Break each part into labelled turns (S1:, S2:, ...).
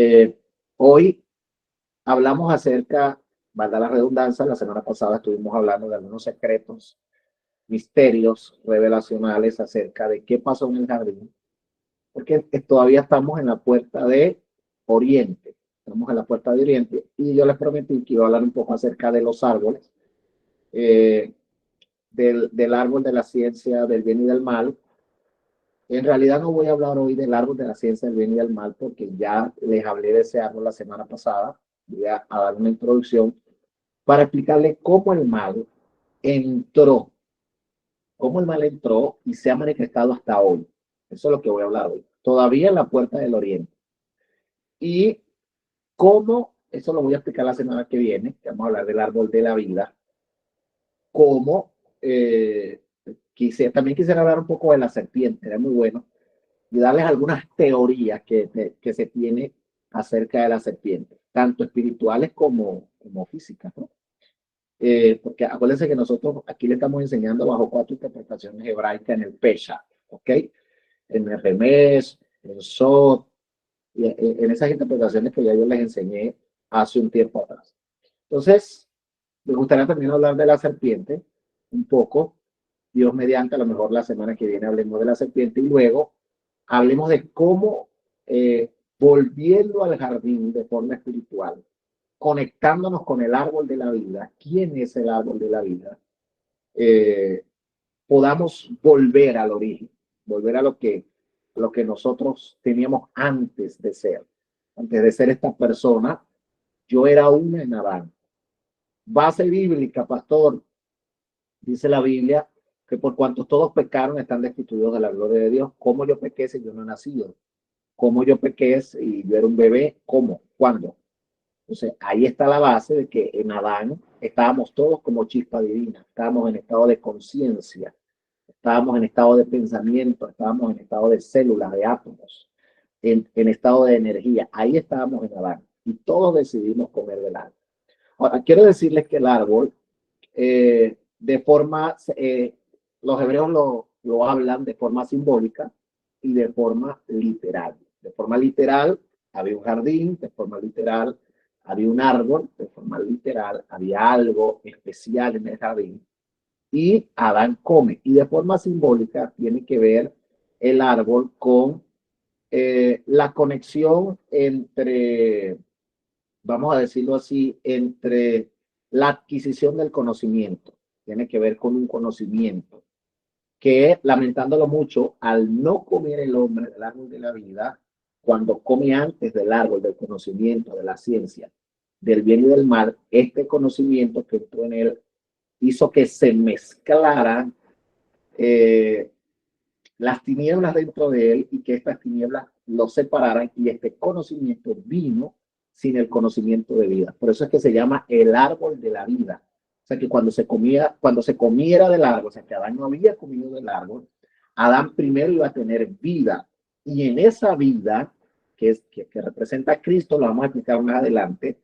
S1: Eh, Hoy hablamos acerca, valga la redundancia, la semana pasada estuvimos hablando de algunos secretos, misterios revelacionales acerca de qué pasó en el jardín, porque todavía estamos en la puerta de Oriente. Estamos en la puerta de Oriente y yo les prometí que iba a hablar un poco acerca de los árboles, eh, del árbol de la ciencia del bien y del mal. En realidad no voy a hablar hoy del árbol de la ciencia del bien y del mal porque ya les hablé de ese árbol la semana pasada. Voy a dar una introducción para explicarles entró, cómo el mal entró y se ha manifestado hasta hoy. Eso es lo que voy a hablar hoy. Todavía en la puerta del Oriente. Y cómo, eso lo voy a explicar la semana que viene, que vamos a hablar del árbol de la vida, cómo también quisiera hablar un poco de la serpiente, era muy bueno, y darles algunas teorías que se tiene acerca de la serpiente, tanto espirituales como físicas, ¿no? Porque acuérdense que nosotros aquí le estamos enseñando bajo 4 interpretaciones hebraicas en el Pesha, ¿ok? En el Remes, en Sot, y en esas interpretaciones que ya yo les enseñé hace un tiempo atrás. Entonces, me gustaría también hablar de la serpiente un poco. Dios mediante, a lo mejor la semana que viene hablemos de la serpiente y luego hablemos de cómo, volviendo al jardín de forma espiritual, conectándonos con el árbol de la vida, ¿quién es el árbol de la vida? Eh, Podamos volver al origen, volver a lo que nosotros teníamos antes de ser esta persona. Yo era una en Adán. Base bíblica, pastor, dice la Biblia que por cuanto todos pecaron están destituidos de la gloria de Dios. ¿Cómo yo pequé si yo no he nacido? ¿Cómo yo pequé si yo era un bebé? ¿Cómo? ¿Cuándo? Entonces, ahí está la base de que en Adán estábamos todos como chispa divina, estábamos en estado de conciencia, estábamos en estado de pensamiento, estábamos en estado de células, de átomos, en estado de energía. Ahí estábamos en Adán y todos decidimos comer del árbol. Ahora, quiero decirles que el árbol, de forma, los hebreos lo hablan de forma simbólica y de forma literal. De forma literal, había un jardín, de forma literal, había un árbol, de forma literal, había algo especial en el jardín y Adán come. Y de forma simbólica tiene que ver el árbol con la conexión entre, vamos a decirlo así, entre la adquisición del conocimiento. Tiene que ver con un conocimiento que, lamentándolo mucho, al no comer el hombre del árbol de la vida, cuando come antes del árbol del conocimiento, de la ciencia, del bien y del mal, este conocimiento que entró en él hizo que se mezclaran eh, las tinieblas dentro de él y que estas tinieblas lo separaran y este conocimiento vino sin el conocimiento de vida. Por eso es que se llama el árbol de la vida. O sea que cuando se comiera del árbol, o sea que Adán no había comido del árbol, Adán primero iba a tener vida. Y en esa vida, que representa a Cristo, lo vamos a explicar más adelante,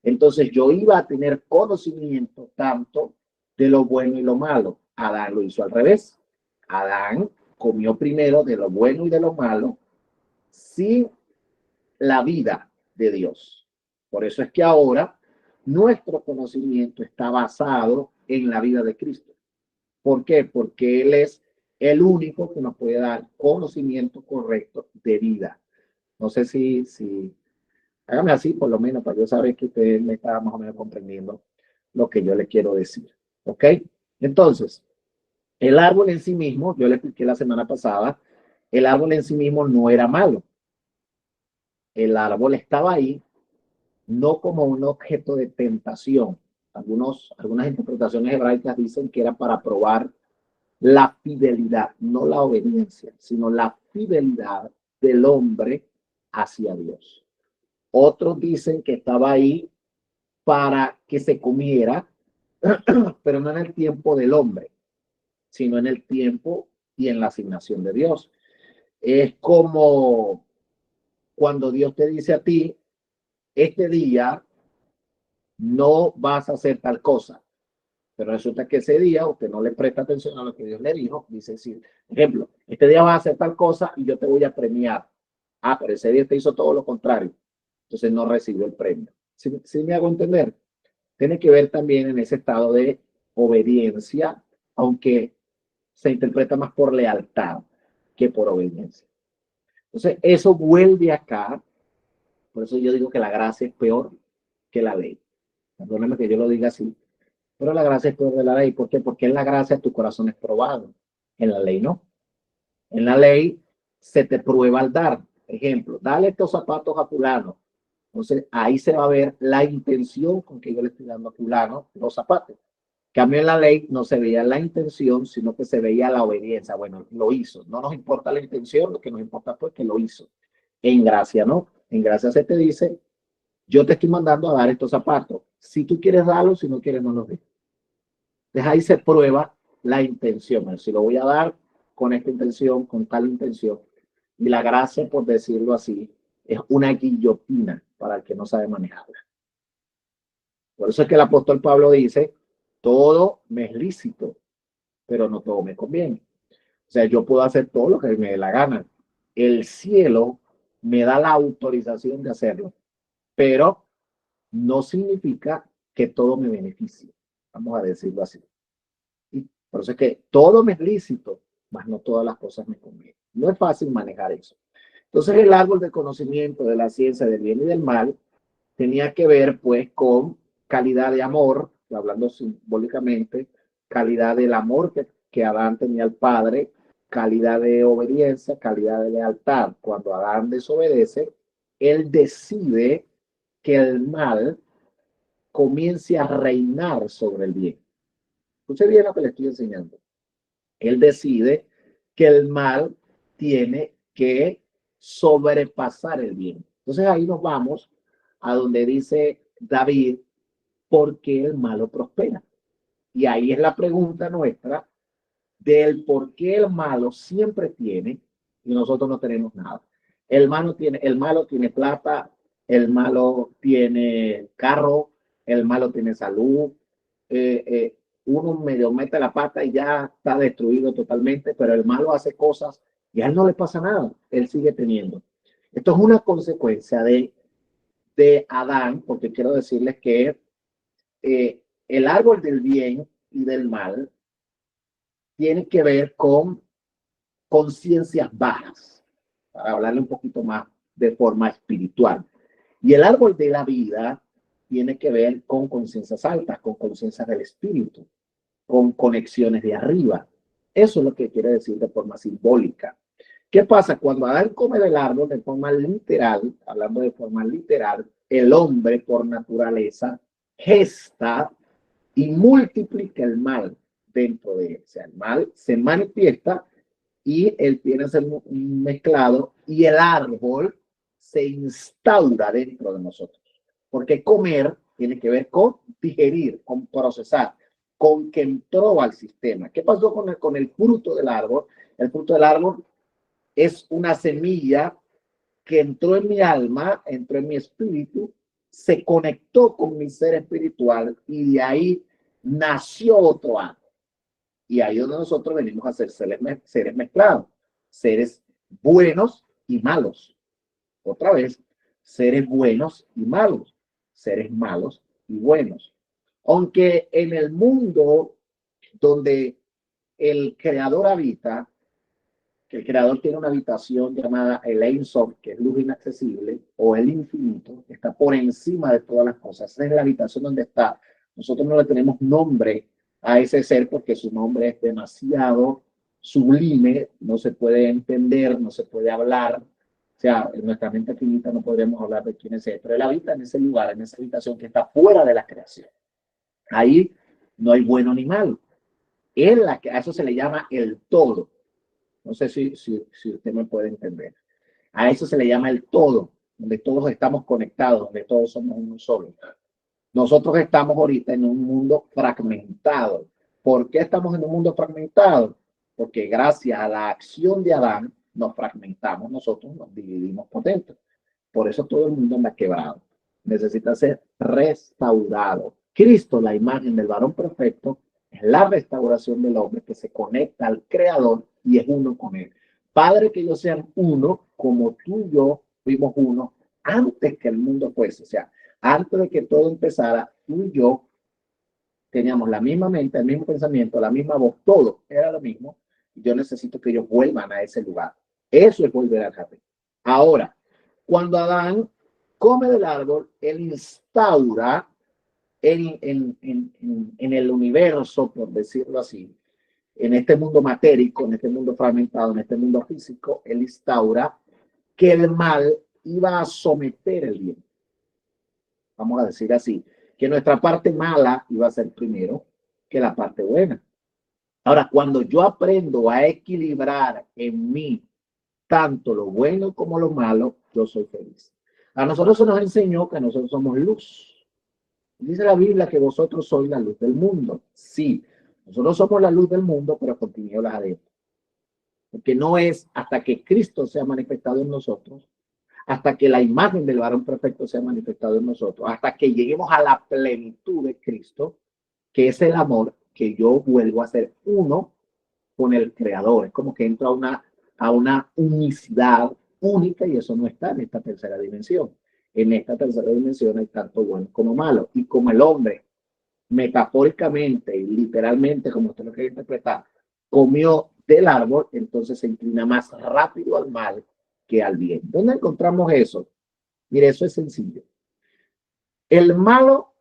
S1: entonces yo iba a tener conocimiento tanto de lo bueno y lo malo. Adán lo hizo al revés. Adán comió primero de lo bueno y de lo malo sin la vida de Dios. Por eso es que ahora nuestro conocimiento está basado en la vida de Cristo. ¿Por qué? Porque Él es el único que nos puede dar conocimiento correcto de vida. No sé si hágame así por lo menos para yo saber que usted me está más o menos comprendiendo lo que yo le quiero decir. ¿Ok? Entonces, el árbol en sí mismo, yo le expliqué la semana pasada, el árbol en sí mismo no era malo. El árbol estaba ahí no como un objeto de tentación. Algunas interpretaciones hebraicas dicen que era para probar la fidelidad, no la obediencia, sino la fidelidad del hombre hacia Dios. Otros dicen que estaba ahí para que se comiera, pero no en el tiempo del hombre, sino en el tiempo y en la asignación de Dios. Es como cuando Dios te dice a ti, este día no vas a hacer tal cosa, pero resulta que ese día usted no le presta atención a lo que Dios le dijo, dice, sí, ejemplo, este día vas a hacer tal cosa y yo te voy a premiar. Ah, pero ese día te hizo todo lo contrario. entonces no recibió el premio. ¿Sí me hago entender? Tiene que ver también en ese estado de obediencia, aunque se interpreta más por lealtad que por obediencia. Entonces, eso vuelve acá. Por eso yo digo que la gracia es peor que la ley. Perdóname que yo lo diga así, pero la gracia es peor de la ley. ¿Por qué? Porque en la gracia tu corazón es probado. En la ley no. En la ley se te prueba al dar. Ejemplo, dale estos zapatos a fulano. Entonces ahí se va a ver la intención con que yo le estoy dando a fulano los zapatos. Cambio en la ley no se veía la intención, sino que se veía la obediencia. Bueno, lo hizo. No nos importa la intención, lo que nos importa fue que lo hizo. En gracia, ¿no? En gracia se te dice, yo te estoy mandando a dar estos zapatos. Si tú quieres darlos, si no quieres, no los des. Entonces ahí se prueba la intención. Bueno, si lo voy a dar con esta intención, con tal intención. Y la gracia, por decirlo así, es una guillotina para el que no sabe manejarla. Por eso es que el apóstol Pablo dice, todo me es lícito, pero no todo me conviene. O sea, yo puedo hacer todo lo que me dé la gana. El cielo me da la autorización de hacerlo, pero no significa que todo me beneficie. Vamos a decirlo así. Y por eso es que todo me es lícito, mas no todas las cosas me convienen. No es fácil manejar eso. Entonces el árbol del conocimiento de la ciencia del bien y del mal tenía que ver pues con calidad de amor, hablando simbólicamente, calidad del amor que Adán tenía al Padre, calidad de obediencia, calidad de lealtad. Cuando Adán desobedece, él decide que el mal comience a reinar sobre el bien. Escuche bien lo que le estoy enseñando. Él decide que el mal tiene que sobrepasar el bien. Entonces ahí nos vamos a donde dice David, ¿por qué el malo prospera? Y ahí es la pregunta nuestra del por qué el malo siempre tiene y nosotros no tenemos nada. El malo tiene plata, el malo tiene carro, el malo tiene salud, uno medio mete la pata y ya está destruido totalmente, pero el malo hace cosas y a él no le pasa nada, él sigue teniendo. Esto es una consecuencia de Adán, porque quiero decirles que el árbol del bien y del mal tiene que ver con conciencias bajas, para hablarle un poquito más de forma espiritual. Y el árbol de la vida tiene que ver con conciencias altas, con conciencias del espíritu, con conexiones de arriba. Eso es lo que quiere decir de forma simbólica. ¿Qué pasa? Cuando Adán come del árbol de forma literal, hablando de forma literal, el hombre por naturaleza gesta y multiplica el mal dentro de él. O sea, el mal se manifiesta y él tiene que ser mezclado y el árbol se instaura dentro de nosotros. Porque comer tiene que ver con digerir, con procesar, con que entró al sistema. ¿Qué pasó con el fruto del árbol? El fruto del árbol es una semilla que entró en mi alma, entró en mi espíritu, se conectó con mi ser espiritual y de ahí nació otro árbol. Y ahí es donde nosotros venimos a ser seres mezclados, seres buenos y malos. Otra vez, seres buenos y malos, seres malos y buenos. Aunque en el mundo donde el creador habita, que el creador tiene una habitación llamada el Ein Sof, que es luz inaccesible, o el infinito, que está por encima de todas las cosas. Esa es la habitación donde está. Nosotros no le tenemos nombre a ese ser porque su nombre es demasiado sublime, no se puede entender, no se puede hablar. O sea, en nuestra mente finita no podríamos hablar de quién es él, pero él habita en ese lugar, en esa habitación que está fuera de la creación. Ahí no hay bueno ni malo. A eso se le llama el todo. No sé si usted me puede entender. A eso se le llama el todo, donde todos estamos conectados, donde todos somos uno solo. Nosotros estamos ahorita en un mundo fragmentado. ¿Por qué estamos en un mundo fragmentado? Porque gracias a la acción de Adán nos fragmentamos, nosotros nos dividimos por dentro. Por eso todo el mundo anda quebrado. Necesita ser restaurado. Cristo, la imagen del varón perfecto, es la restauración del hombre que se conecta al Creador y es uno con él. Padre, que ellos sean uno, como tú y yo fuimos uno antes que el mundo fuese, o sea, antes de que todo empezara, tú y yo teníamos la misma mente, el mismo pensamiento, la misma voz, todo era lo mismo. Yo necesito que ellos vuelvan a ese lugar. Eso es volver al jardín. Ahora, cuando Adán come del árbol, él instaura en el universo, por decirlo así, en este mundo matérico, en este mundo fragmentado, en este mundo físico, él instaura que el mal iba a someter el bien. Vamos a decir así, que nuestra parte mala iba a ser primero que la parte buena. Ahora, cuando yo aprendo a equilibrar en mí tanto lo bueno como lo malo, yo soy feliz. A nosotros se nos enseñó que nosotros somos luz. Dice la Biblia que vosotros sois la luz del mundo. Sí, nosotros somos la luz del mundo, pero con tinieblas adentro. Porque no es hasta que Cristo sea manifestado en nosotros, hasta que la imagen del varón perfecto sea manifestado en nosotros, hasta que lleguemos a la plenitud de Cristo, que es el amor, que yo vuelvo a ser uno con el Creador. Es como que entro a una unicidad única y eso no está en esta tercera dimensión. En esta tercera dimensión hay tanto bueno como malo. Y como el hombre, metafóricamente y literalmente, como usted lo quiere interpretar, comió del árbol, entonces se inclina más rápido al mal que al bien. ¿Dónde encontramos eso? Mire, eso es sencillo. El malo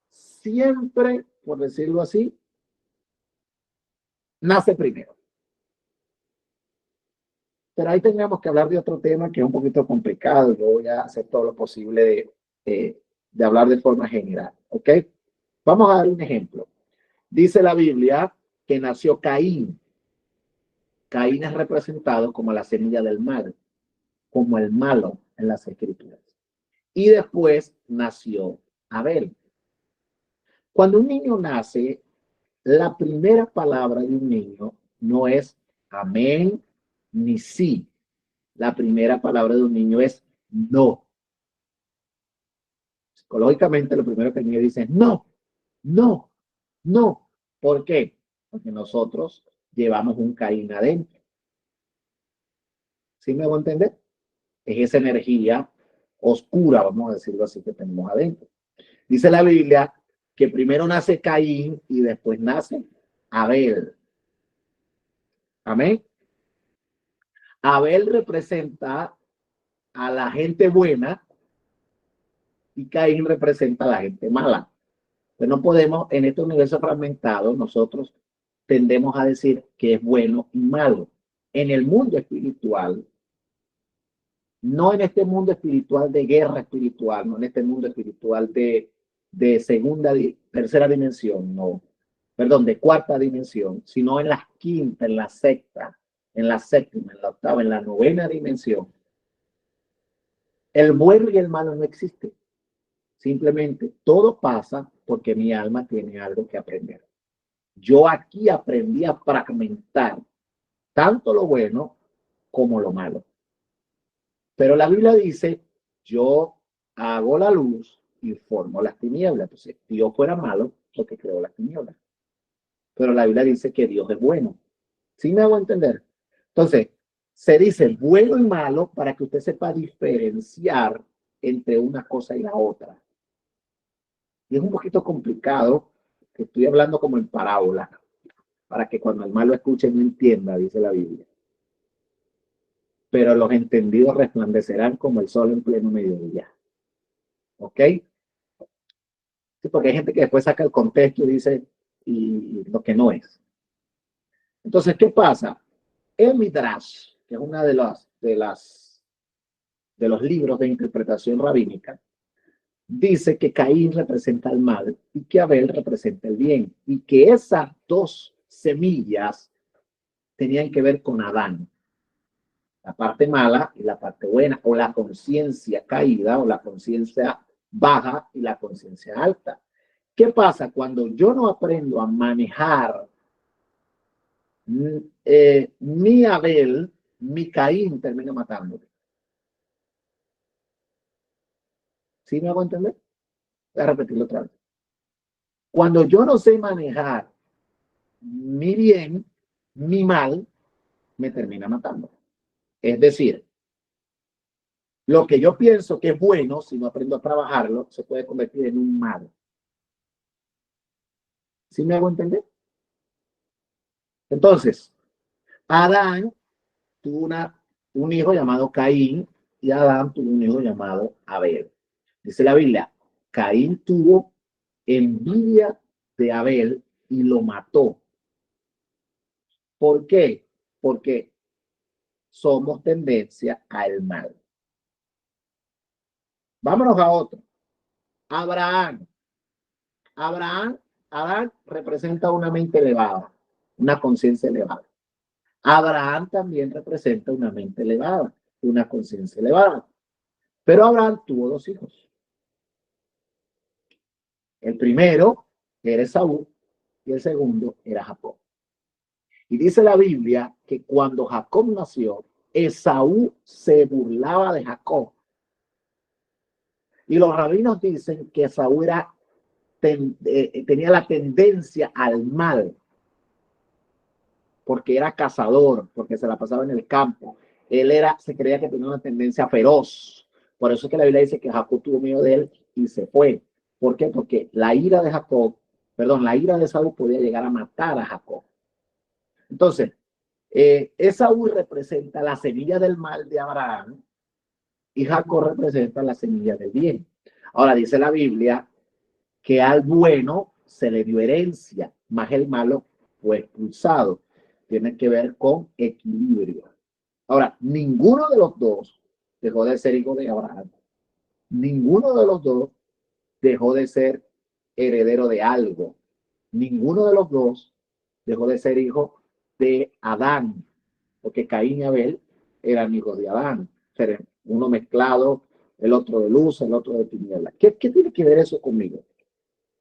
S1: siempre, por decirlo así, nace primero. Pero ahí tendríamos que hablar de otro tema que es un poquito complicado. Yo voy a hacer todo lo posible de hablar de forma general. ¿Ok? Vamos a dar un ejemplo. Dice la Biblia que nació Caín. Caín es representado como la semilla del mal, como el malo en las escrituras. Y después nació Abel. Cuando un niño nace, la primera palabra de un niño no es amén ni sí. La primera palabra de un niño es no. Psicológicamente, lo primero que el niño dice es no, no, no. ¿Por qué? Porque nosotros llevamos un Caín adentro. ¿Sí me voy a entender? Es esa energía oscura, vamos a decirlo así, que tenemos adentro. Dice la Biblia que primero nace Caín y después nace Abel. Amén. Abel representa a la gente buena y Caín representa a la gente mala. Pero no podemos, en este universo fragmentado, nosotros tendemos a decir que es bueno y malo. En el mundo espiritual, no en este mundo espiritual de guerra espiritual, no en este mundo espiritual de segunda, tercera dimensión, no, perdón, de cuarta dimensión, sino en la quinta, en la sexta, en la séptima, en la octava, en la novena dimensión. El bueno y el malo no existen. Simplemente todo pasa porque mi alma tiene algo que aprender. Yo aquí aprendí a fragmentar tanto lo bueno como lo malo. Pero la Biblia dice, yo hago la luz y formo las tinieblas. Entonces, Dios fuera malo porque creó las tinieblas. Pero la Biblia dice que Dios es bueno. ¿Sí me hago entender? Entonces, se dice bueno y malo para que usted sepa diferenciar entre una cosa y la otra. Y es un poquito complicado, que estoy hablando como en parábola, para que cuando el malo escuche no entienda, dice la Biblia. Pero los entendidos resplandecerán como el sol en pleno mediodía. ¿Ok? Sí, porque hay gente que después saca el contexto y dice y lo que no es. Entonces, ¿qué pasa? El Midrash, que es una de los libros de interpretación rabínica, dice que Caín representa el mal y que Abel representa el bien, y que esas dos semillas tenían que ver con Adán, la parte mala y la parte buena, o la conciencia caída o la conciencia baja y la conciencia alta. ¿Qué pasa cuando yo no aprendo a manejar mi Abel, mi Caín termina matándome? ¿Sí me hago entender? Voy a repetirlo otra vez. Cuando yo no sé manejar mi bien, mi mal, me termina matando. Es decir, Lo que yo pienso que es bueno, si no aprendo a trabajarlo, se puede convertir en un mal. ¿Sí me hago entender? Entonces, Adán tuvo un hijo llamado Caín y Adán tuvo un hijo llamado Abel. Dice la Biblia, Caín tuvo envidia de Abel y lo mató. ¿Por qué? Porque somos tendencia al mal. Vámonos a otro. Abraham. Abraham, Adán representa una mente elevada, una conciencia elevada. Abraham también representa una mente elevada, una conciencia elevada. Pero Abraham tuvo dos hijos. El primero era Esaú y el segundo era Jacob. Y dice la Biblia que cuando Jacob nació, Esaú se burlaba de Jacob. Y los rabinos dicen que Esaú tenía la tendencia al mal, porque era cazador, porque se la pasaba en el campo. Se creía que tenía una tendencia feroz. Por eso es que la Biblia dice que Jacob tuvo miedo de él y se fue. ¿Por qué? Porque la ira de Esaú podía llegar a matar a Jacob. Entonces, Esaú representa la semilla del mal de Abraham y Jacob representa la semilla del bien. Ahora dice la Biblia que al bueno se le dio herencia, más el malo fue expulsado. Tiene que ver con equilibrio. Ahora, ninguno de los dos dejó de ser hijo de Abraham. Ninguno de los dos dejó de ser heredero de algo. Ninguno de los dos dejó de ser hijo de Adán, porque Caín y Abel eran hijos de Adán. Uno mezclado, el otro de luz, el otro de tinieblas. ¿Qué tiene que ver eso conmigo?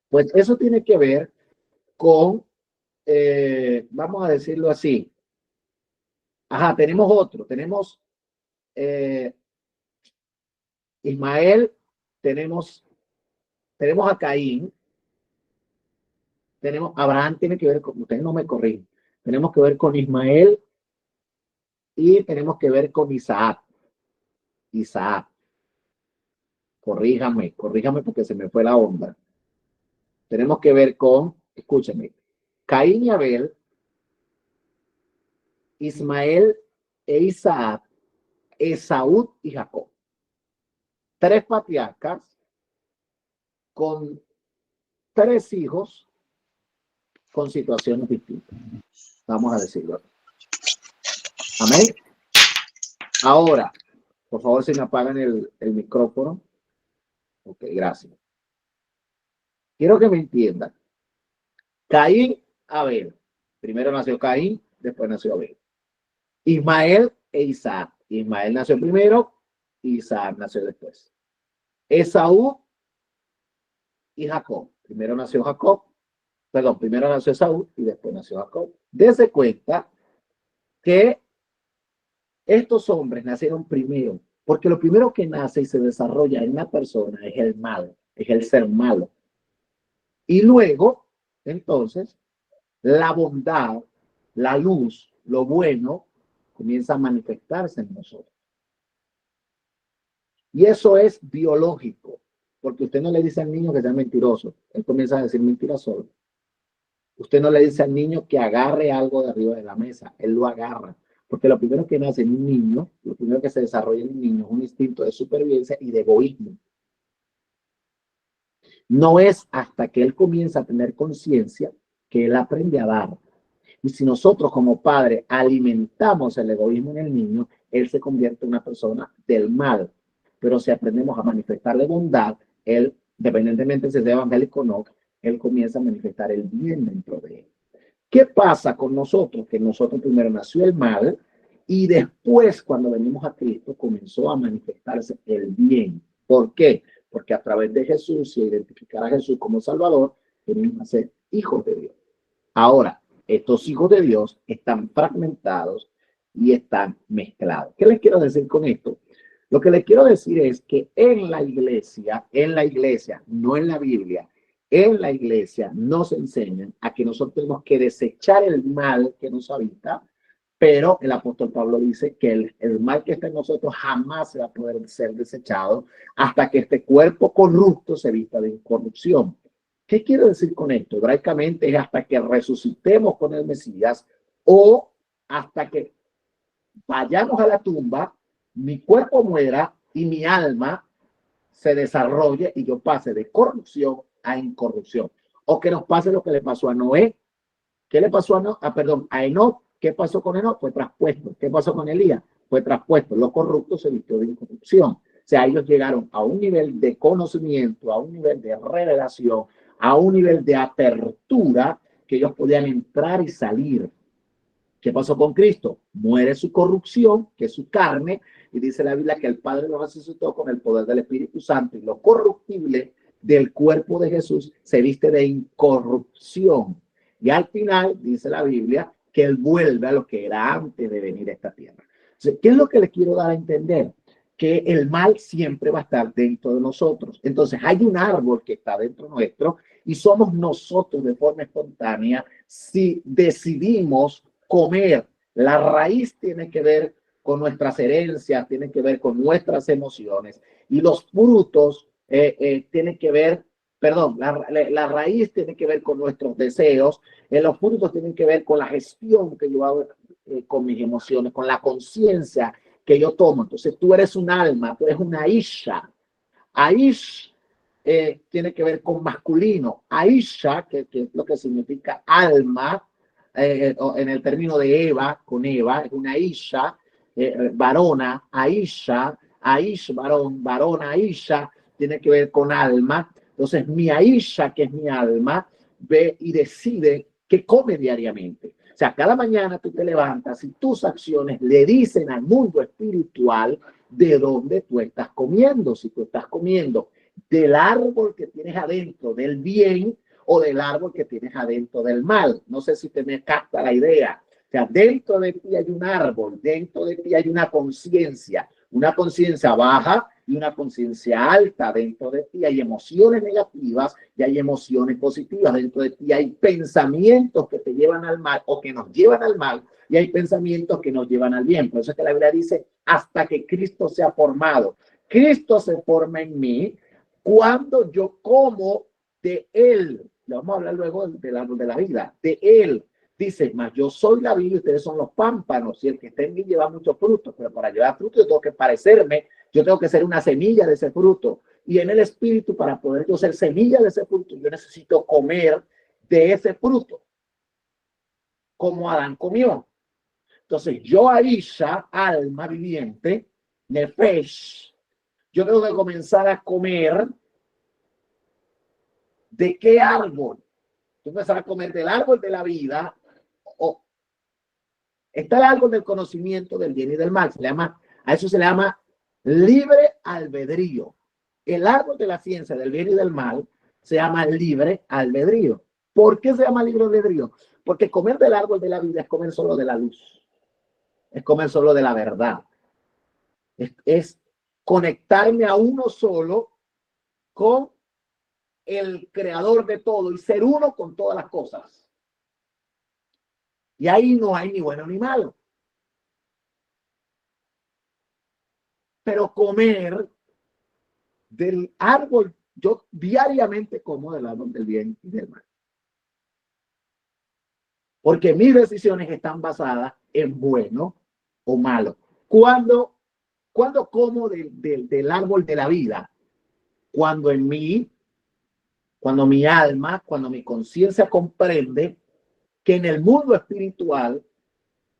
S1: Pues eso tiene que ver con, vamos a decirlo así. Ajá, tenemos otro, tenemos Ismael, tenemos a Caín, tenemos Abraham, tiene que ver con, ustedes no me corrigen, tenemos que ver con Ismael y tenemos que ver con Isaac. Isaac, corríjame porque se me fue la onda. Tenemos que ver con, escúchame, Caín y Abel, Ismael e Isaac, Esaú y Jacob. Tres patriarcas con tres hijos con situaciones distintas. Vamos a decirlo. Amén. Ahora, por favor, si me apagan el micrófono. Ok, gracias. Quiero que me entiendan. Caín, Abel. Primero nació Caín, después nació Abel. Ismael e Isaac. Ismael nació primero, Isaac nació después. Esaú y Jacob. Primero nació Esaú y después nació Jacob. Dese cuenta que estos hombres nacieron primero, porque lo primero que nace y se desarrolla en una persona es el mal, es el ser malo. Y luego, entonces, la bondad, la luz, lo bueno, comienza a manifestarse en nosotros. Y eso es biológico, porque usted no le dice al niño que sea mentiroso, él comienza a decir mentiras solo. Usted no le dice al niño que agarre algo de arriba de la mesa, él lo agarra. Porque lo primero que nace en un niño, lo primero que se desarrolla en un niño es un instinto de supervivencia y de egoísmo. No es hasta que él comienza a tener conciencia que él aprende a dar. Y si nosotros como padres alimentamos el egoísmo en el niño, él se convierte en una persona del mal. Pero si aprendemos a manifestarle bondad, él, independientemente si es evangélico o no, él comienza a manifestar el bien dentro de él. ¿Qué pasa con nosotros? Que nosotros primero nació el mal y después, cuando venimos a Cristo, comenzó a manifestarse el bien. ¿Por qué? Porque a través de Jesús y identificar a Jesús como Salvador, venimos a ser hijos de Dios. Ahora, estos hijos de Dios están fragmentados y están mezclados. ¿Qué les quiero decir con esto? Lo que les quiero decir es que en la iglesia, no en la Biblia, en la iglesia nos enseñan a que nosotros tenemos que desechar el mal que nos habita Pero el apóstol Pablo dice que el mal que está en nosotros jamás va a poder ser desechado hasta que este cuerpo corrupto se vista de incorrupción. ¿Qué quiero decir con esto? Hebraicamente es hasta que resucitemos con el Mesías o hasta que vayamos a la tumba, mi cuerpo muera y mi alma se desarrolle y yo pase de corrupción a incorrupción. O que nos pase lo que le pasó a Noé. ¿Qué le pasó a Noé? Perdón, a Enoc. ¿Qué pasó con Enoc? Fue traspuesto. ¿Qué pasó con Elías? Fue traspuesto. Lo corrupto se vistió de incorrupción. O sea, ellos llegaron a un nivel de conocimiento, a un nivel de revelación, a un nivel de apertura que ellos podían entrar y salir. ¿Qué pasó con Cristo? Muere su corrupción, que es su carne, y dice la Biblia que el Padre lo resucitó con el poder del Espíritu Santo, y lo corruptible del cuerpo de Jesús se viste de incorrupción. Y al final dice la Biblia que Él vuelve a lo que era antes de venir a esta tierra. Entonces, ¿qué es lo que les quiero dar a entender? Que el mal siempre va a estar dentro de nosotros. Entonces, hay un árbol que está dentro nuestro y somos nosotros de forma espontánea si decidimos comer. La raíz tiene que ver con nuestras herencias, tiene que ver con nuestras emociones y los frutos tienen que ver, perdón, la raíz tiene que ver con nuestros deseos, los frutos tienen que ver con la gestión que yo hago con mis emociones, con la conciencia que yo tomo. Entonces tú eres un alma, tú eres una isha. Aish tiene que ver con masculino. Aisha, que es lo que significa alma, en el término de Eva, con Eva, es una Isha, varona, Aisha, Aish, varón, varona, Aisha, tiene que ver con alma. Entonces, mi Aisha, que es mi alma, ve y decide qué come diariamente. O sea, cada mañana tú te levantas y tus acciones le dicen al mundo espiritual de dónde tú estás comiendo. Si tú estás comiendo del árbol que tienes adentro del bien o del árbol que tienes adentro del mal. No sé si te me capta la idea. O sea, dentro de ti hay un árbol, dentro de ti hay una conciencia baja y una conciencia alta. Dentro de ti hay emociones negativas y hay emociones positivas. Dentro de ti hay pensamientos que te llevan al mal o que nos llevan al mal y hay pensamientos que nos llevan al bien. Por eso es que la Biblia dice, hasta que Cristo sea formado. Cristo se forma en mí cuando yo como de Él. Le vamos a hablar luego del árbol de la vida, de Él. Dice, mas yo soy la vida y ustedes son los pámpanos, y el que está en mí lleva muchos frutos, pero para llevar frutos yo tengo que parecerme, yo tengo que ser una semilla de ese fruto, y en el espíritu, para poder yo ser semilla de ese fruto, yo necesito comer de ese fruto, como Adán comió. Entonces, yo, Aisha, alma viviente, nefesh, yo tengo que comenzar a comer de qué árbol. Tú empezar a comer del árbol de la vida. O está el árbol del conocimiento del bien y del mal. A eso se le llama libre albedrío. El árbol de la ciencia del bien y del mal se llama libre albedrío. ¿Por qué se llama libre albedrío? Porque comer del árbol de la vida es comer solo de la luz. Es comer solo de la verdad. Es conectarme a uno solo con el creador de todo y ser uno con todas las cosas. Y ahí no hay ni bueno ni malo. Pero comer del árbol, yo diariamente como del árbol del bien y del mal. Porque mis decisiones están basadas en bueno o malo. Cuando, cuando como del árbol de la vida, cuando en mí, cuando mi alma, cuando mi conciencia comprende que en el mundo espiritual,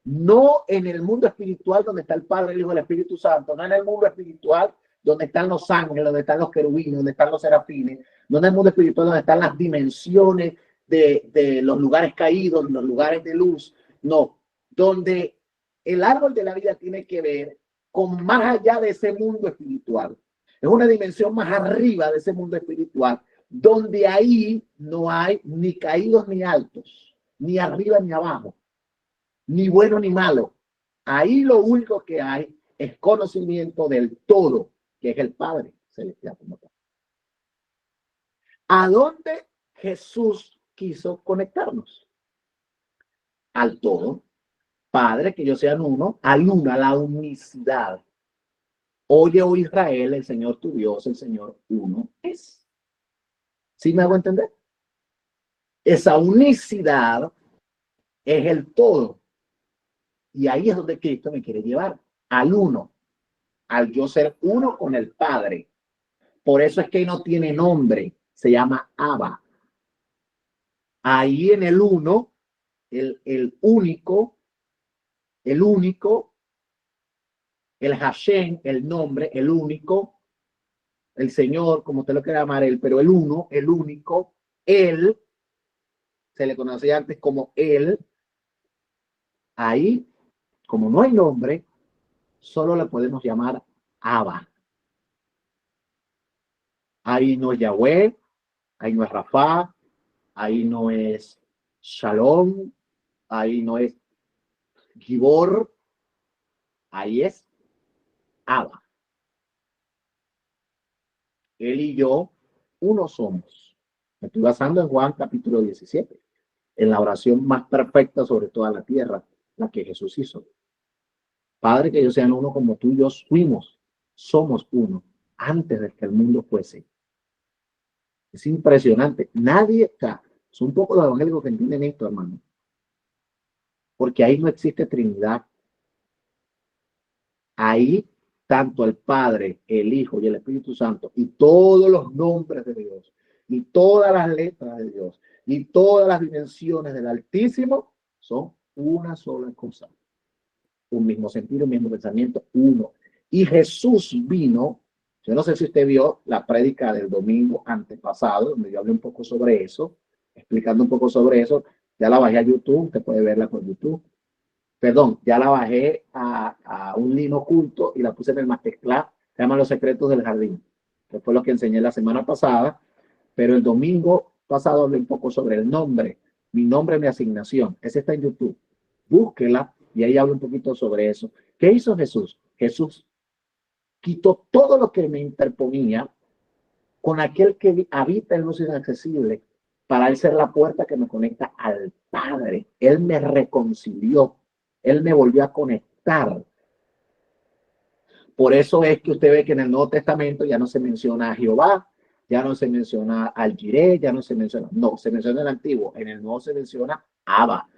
S1: no en el mundo espiritual donde está el Padre, el Hijo y el Espíritu Santo, no en el mundo espiritual donde están los ángeles, donde están los querubines, donde están los serafines, no en el mundo espiritual donde están las dimensiones de los lugares caídos, los lugares de luz, no, donde el árbol de la vida tiene que ver con más allá de ese mundo espiritual. Es una dimensión más arriba de ese mundo espiritual, donde ahí no hay ni caídos ni altos, ni arriba ni abajo, ni bueno ni malo. Ahí lo único que hay es conocimiento del todo, que es el Padre Celestial. ¿A dónde Jesús quiso conectarnos? Al todo. Padre, que ellos sean uno, al una, la unicidad. Oye, oh Israel, el Señor tu Dios, el Señor uno es. ¿Sí me hago entender? Esa unicidad es el todo. Y ahí es donde Cristo me quiere llevar, al uno, al yo ser uno con el Padre. Por eso es que no tiene nombre, se llama Abba. Ahí en el uno, el único, el Hashem, el nombre, el único, el Señor, como usted lo quiera llamar, él, pero el uno, el único, él, se le conocía antes como él. Ahí, como no hay nombre, solo le podemos llamar Abba. Ahí no es Yahweh, ahí no es Rafa, ahí no es Shalom, ahí no es Gibor, ahí es Abba. Él y yo, uno somos. Me estoy basando en Juan capítulo 17, en la oración más perfecta sobre toda la tierra, la que Jesús hizo. Padre, que ellos sean uno como tú y yo fuimos, somos uno, antes de que el mundo fuese. Es impresionante. Nadie está. Son un poco los evangélicos que entienden esto, hermano. Porque ahí no existe Trinidad. Ahí, tanto el Padre, el Hijo y el Espíritu Santo, y todos los nombres de Dios, y todas las letras de Dios, y todas las dimensiones del Altísimo, son una sola cosa. Un mismo sentido, un mismo pensamiento, uno. Y Jesús vino, yo no sé si usted vio la prédica del domingo antepasado, donde yo hablé un poco sobre eso, explicando un poco sobre eso. Ya la bajé a YouTube, usted puede verla por YouTube. Perdón, ya la bajé a un link oculto y la puse en el masterclass, se llama Los Secretos del Jardín, que fue lo que enseñé la semana pasada, pero el domingo pasado hablé un poco sobre el nombre, mi nombre, mi asignación. Ese está en YouTube. Búsquela y ahí hablo un poquito sobre eso. ¿Qué hizo Jesús? Jesús quitó todo lo que me interponía con aquel que habita en luz inaccesible para él ser la puerta que me conecta al Padre. Él me reconcilió, él me volvió a conectar. Por eso es que usted ve que en el Nuevo Testamento ya no se menciona a Jehová, ya no se menciona al Jireh, ya no se menciona, no, se menciona el Antiguo, en el Nuevo se menciona Abba,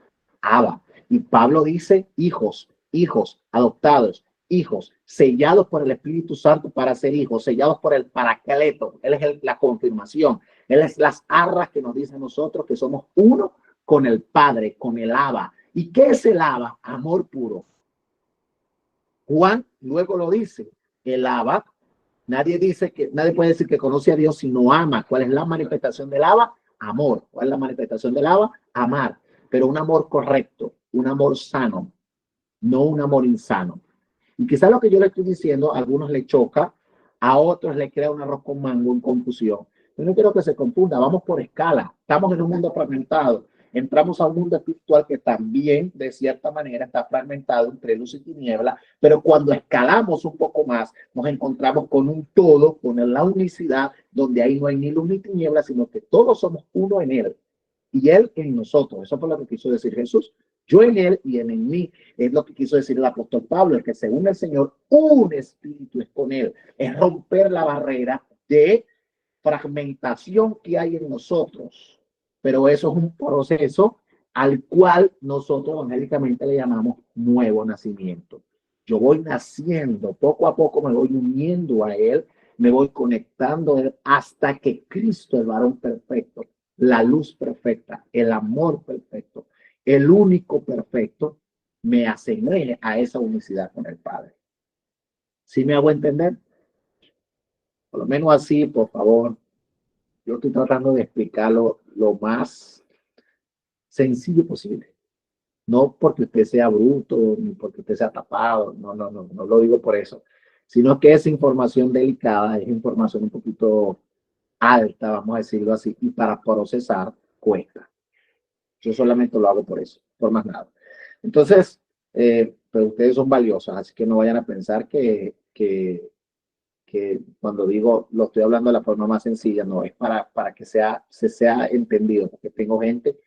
S1: Abba. Y Pablo dice hijos, hijos, adoptados, hijos, sellados por el Espíritu Santo para ser hijos, sellados por el Paracleto, él es la confirmación, él es las arras que nos dice a nosotros que somos uno con el Padre, con el Abba. ¿Y qué es el Abba? Amor puro. Juan luego lo dice, el Abba, nadie puede decir que conoce a Dios si no ama. ¿Cuál es la manifestación del Abba? Amor. ¿Cuál es la manifestación del Abba? Amar, pero un amor correcto, un amor sano, no un amor insano. Y quizás lo que yo le estoy diciendo a algunos le choca, a otros le crea un arroz con mango en confusión. Yo no quiero que se confunda, vamos por escala. Estamos en un mundo fragmentado. Entramos a un mundo espiritual que también, de cierta manera, está fragmentado entre luz y tiniebla, pero cuando escalamos un poco más, nos encontramos con un todo, con la unicidad, donde ahí no hay ni luz ni tiniebla, sino que todos somos uno en él y él en nosotros. Eso fue lo que quiso decir Jesús. Yo en él y él en mí. Es lo que quiso decir el apóstol Pablo, el que según el Señor, un espíritu es con él. Es romper la barrera de fragmentación que hay en nosotros. Pero eso es un proceso al cual nosotros evangélicamente le llamamos nuevo nacimiento. Yo voy naciendo, poco a poco me voy uniendo a él, me voy conectando a él hasta que Cristo, el varón perfecto, la luz perfecta, el amor perfecto, el único perfecto, me asemeje a esa unicidad con el Padre. ¿Sí me hago entender? Por lo menos así, por favor. Yo estoy tratando de explicarlo lo más sencillo posible. No porque usted sea bruto, ni porque usted sea tapado, no lo digo por eso, sino que esa información delicada es información un poquito alta, vamos a decirlo así, y para procesar cuesta. Yo solamente lo hago por eso, por más nada. Entonces, pero ustedes son valiosos, así que no vayan a pensar que cuando digo lo estoy hablando de la forma más sencilla, no, es para que se sea entendido, porque tengo gente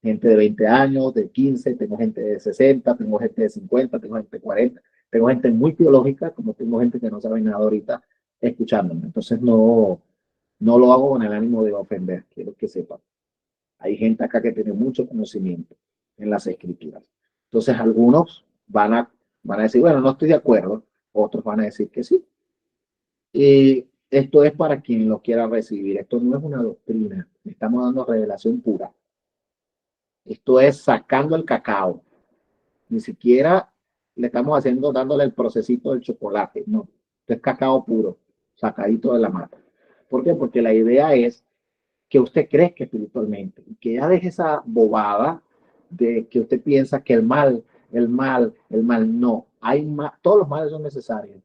S1: gente de 20 años, de 15, tengo gente de 60, tengo gente de 50, tengo gente de 40, tengo gente muy biológica, como tengo gente que no sabe nada ahorita escuchándome. Entonces no lo hago con el ánimo de ofender, quiero que sepan. Hay gente acá que tiene mucho conocimiento en las escrituras. Entonces algunos van a decir, bueno, no estoy de acuerdo, otros van a decir que sí. Y esto es para quien lo quiera recibir. Esto no es una doctrina. Estamos dando revelación pura. Esto es sacando el cacao. Ni siquiera le estamos haciendo, dándole el procesito del chocolate. No, esto es cacao puro, sacadito de la mata. ¿Por qué? Porque la idea es que usted crezca espiritualmente y que ya deje esa bobada de que usted piensa que el mal, no. Todos los males son necesarios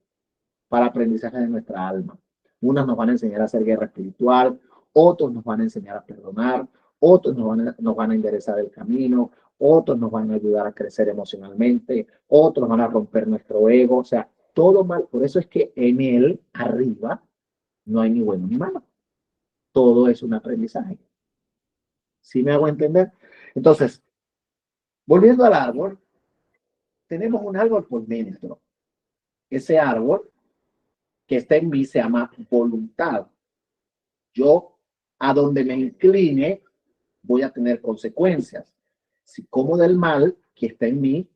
S1: para aprendizaje de nuestra alma. Unas nos van a enseñar a hacer guerra espiritual, otros nos van a enseñar a perdonar, otros nos van a enderezar el camino, otros nos van a ayudar a crecer emocionalmente, otros van a romper nuestro ego, o sea, todo mal. Por eso es que en él, arriba, no hay ni bueno ni malo. Todo es un aprendizaje. ¿Sí me hago entender? Entonces, volviendo al árbol, tenemos un árbol por dentro. Ese árbol que está en mí se llama voluntad. Yo, a donde me incline, voy a tener consecuencias. Si como del mal que está en mi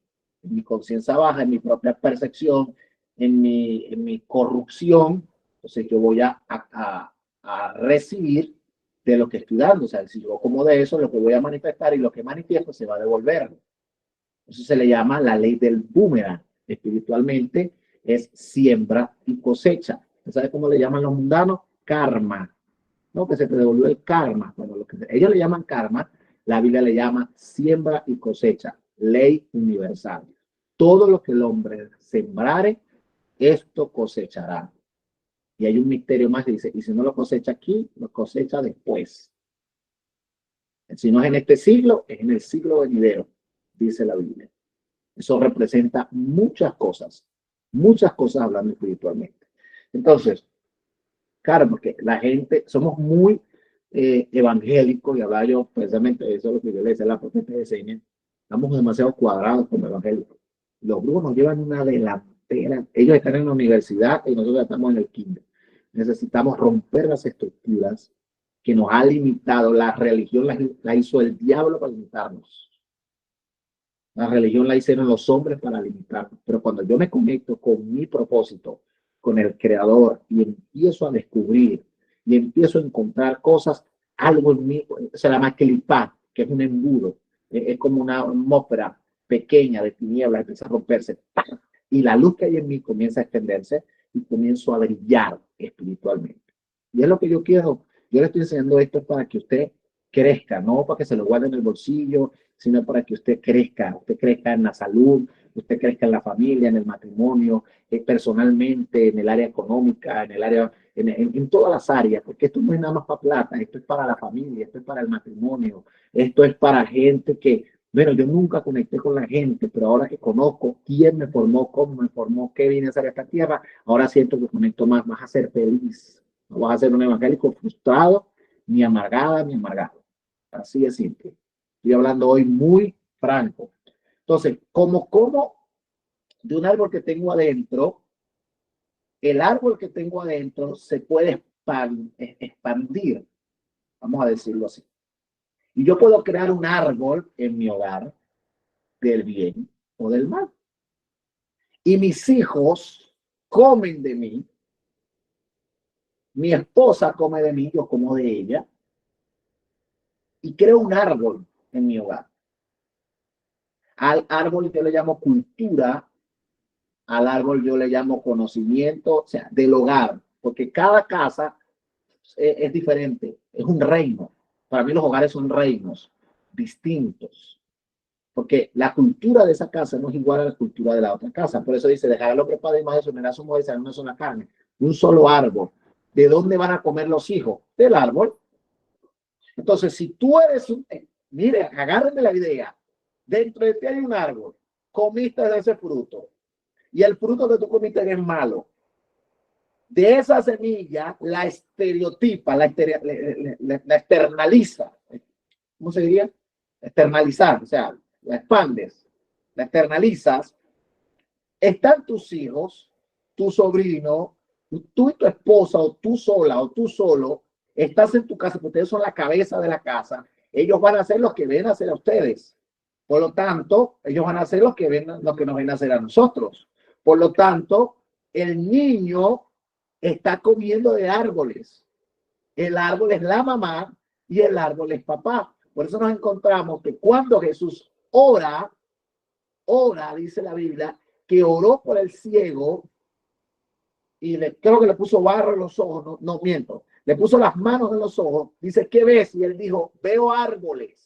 S1: conciencia baja, en mi propia percepción, en mi corrupción, entonces yo voy a recibir de lo que estoy dando. O sea, si yo como de eso, lo que voy a manifestar y lo que manifiesto se va a devolver. Eso se le llama la ley del boomerang. Espiritualmente es siembra y cosecha. ¿Sabes cómo le llaman los mundanos? Karma. ¿No? Que se te devolvió el karma. Bueno, lo que ellos le llaman karma, la Biblia le llama siembra y cosecha. Ley universal. Todo lo que el hombre sembrare, esto cosechará. Y hay un misterio más que dice, y si no lo cosecha aquí, lo cosecha después. Si no es en este siglo, es en el siglo venidero, dice la Biblia. Eso representa muchas cosas hablando espiritualmente. Entonces, claro, porque la gente, somos muy evangélicos, y hablaba yo precisamente de eso, lo que yo le decía a la profeta de Seña, estamos demasiado cuadrados como evangélicos. Los brujos nos llevan una delantera, ellos están en la universidad y nosotros estamos en el kinder. Necesitamos romper las estructuras que nos ha limitado. La religión la hizo el diablo para limitarnos. La religión la hicieron los hombres para limitarnos. Pero cuando yo me conecto con mi propósito, con el creador, y empiezo a descubrir, y empiezo a encontrar cosas, algo en mí, se llama clipá, que es un embudo, es como una atmósfera pequeña de tinieblas, empieza a romperse, ¡pam! Y la luz que hay en mí comienza a extenderse y comienzo a brillar espiritualmente. Y es lo que yo quiero. Yo le estoy enseñando esto para que usted crezca, no para que se lo guarde en el bolsillo, sino para que usted crezca en la salud, usted crezca en la familia, en el matrimonio, personalmente, en el área económica, en el área, en todas las áreas, porque esto no es nada más para plata, esto es para la familia, esto es para el matrimonio, esto es para gente que, bueno, yo nunca conecté con la gente, pero ahora que conozco quién me formó, cómo me formó, qué vine a hacer a esta tierra, ahora siento que conecto más, vas a ser feliz, no vas a ser un evangélico frustrado, ni amargada, ni amargado. Así es simple. Estoy hablando hoy muy franco. Entonces, como de un árbol que tengo adentro, el árbol que tengo adentro se puede expandir, vamos a decirlo así. Y yo puedo crear un árbol en mi hogar del bien o del mal. Y mis hijos comen de mí, mi esposa come de mí, yo como de ella, y creo un árbol en mi hogar. Al árbol yo le llamo cultura, al árbol yo le llamo conocimiento, o sea, del hogar, porque cada casa es diferente, es un reino. Para mí los hogares son reinos distintos, porque la cultura de esa casa no es igual a la cultura de la otra casa. Por eso dice, dejar al hombre padre y madre, su a su mujer, serán una sola carne. Un solo árbol. ¿De dónde van a comer los hijos? Del árbol. Entonces, si tú eres mire, agárrenme la idea. Dentro de ti hay un árbol. Comiste de ese fruto. Y el fruto que tú comiste es malo. De esa semilla la estereotipa, la externaliza. ¿Cómo se diría? externalizar, o sea, la expandes, la externalizas, están tus hijos, tu sobrino, tú y tu esposa, o tú sola, o tú solo, estás en tu casa, porque ustedes son la cabeza de la casa, ellos van a hacer lo que ven hacer a ustedes. Por lo tanto, ellos van a hacer lo que nos ven a hacer a nosotros. Por lo tanto, el niño está comiendo de árboles. El árbol es la mamá y el árbol es papá. Por eso nos encontramos que cuando Jesús ora, dice la Biblia, que oró por el ciego y creo que le puso barro en los ojos, no miento, le puso las manos en los ojos, dice, ¿qué ves? Y él dijo, veo árboles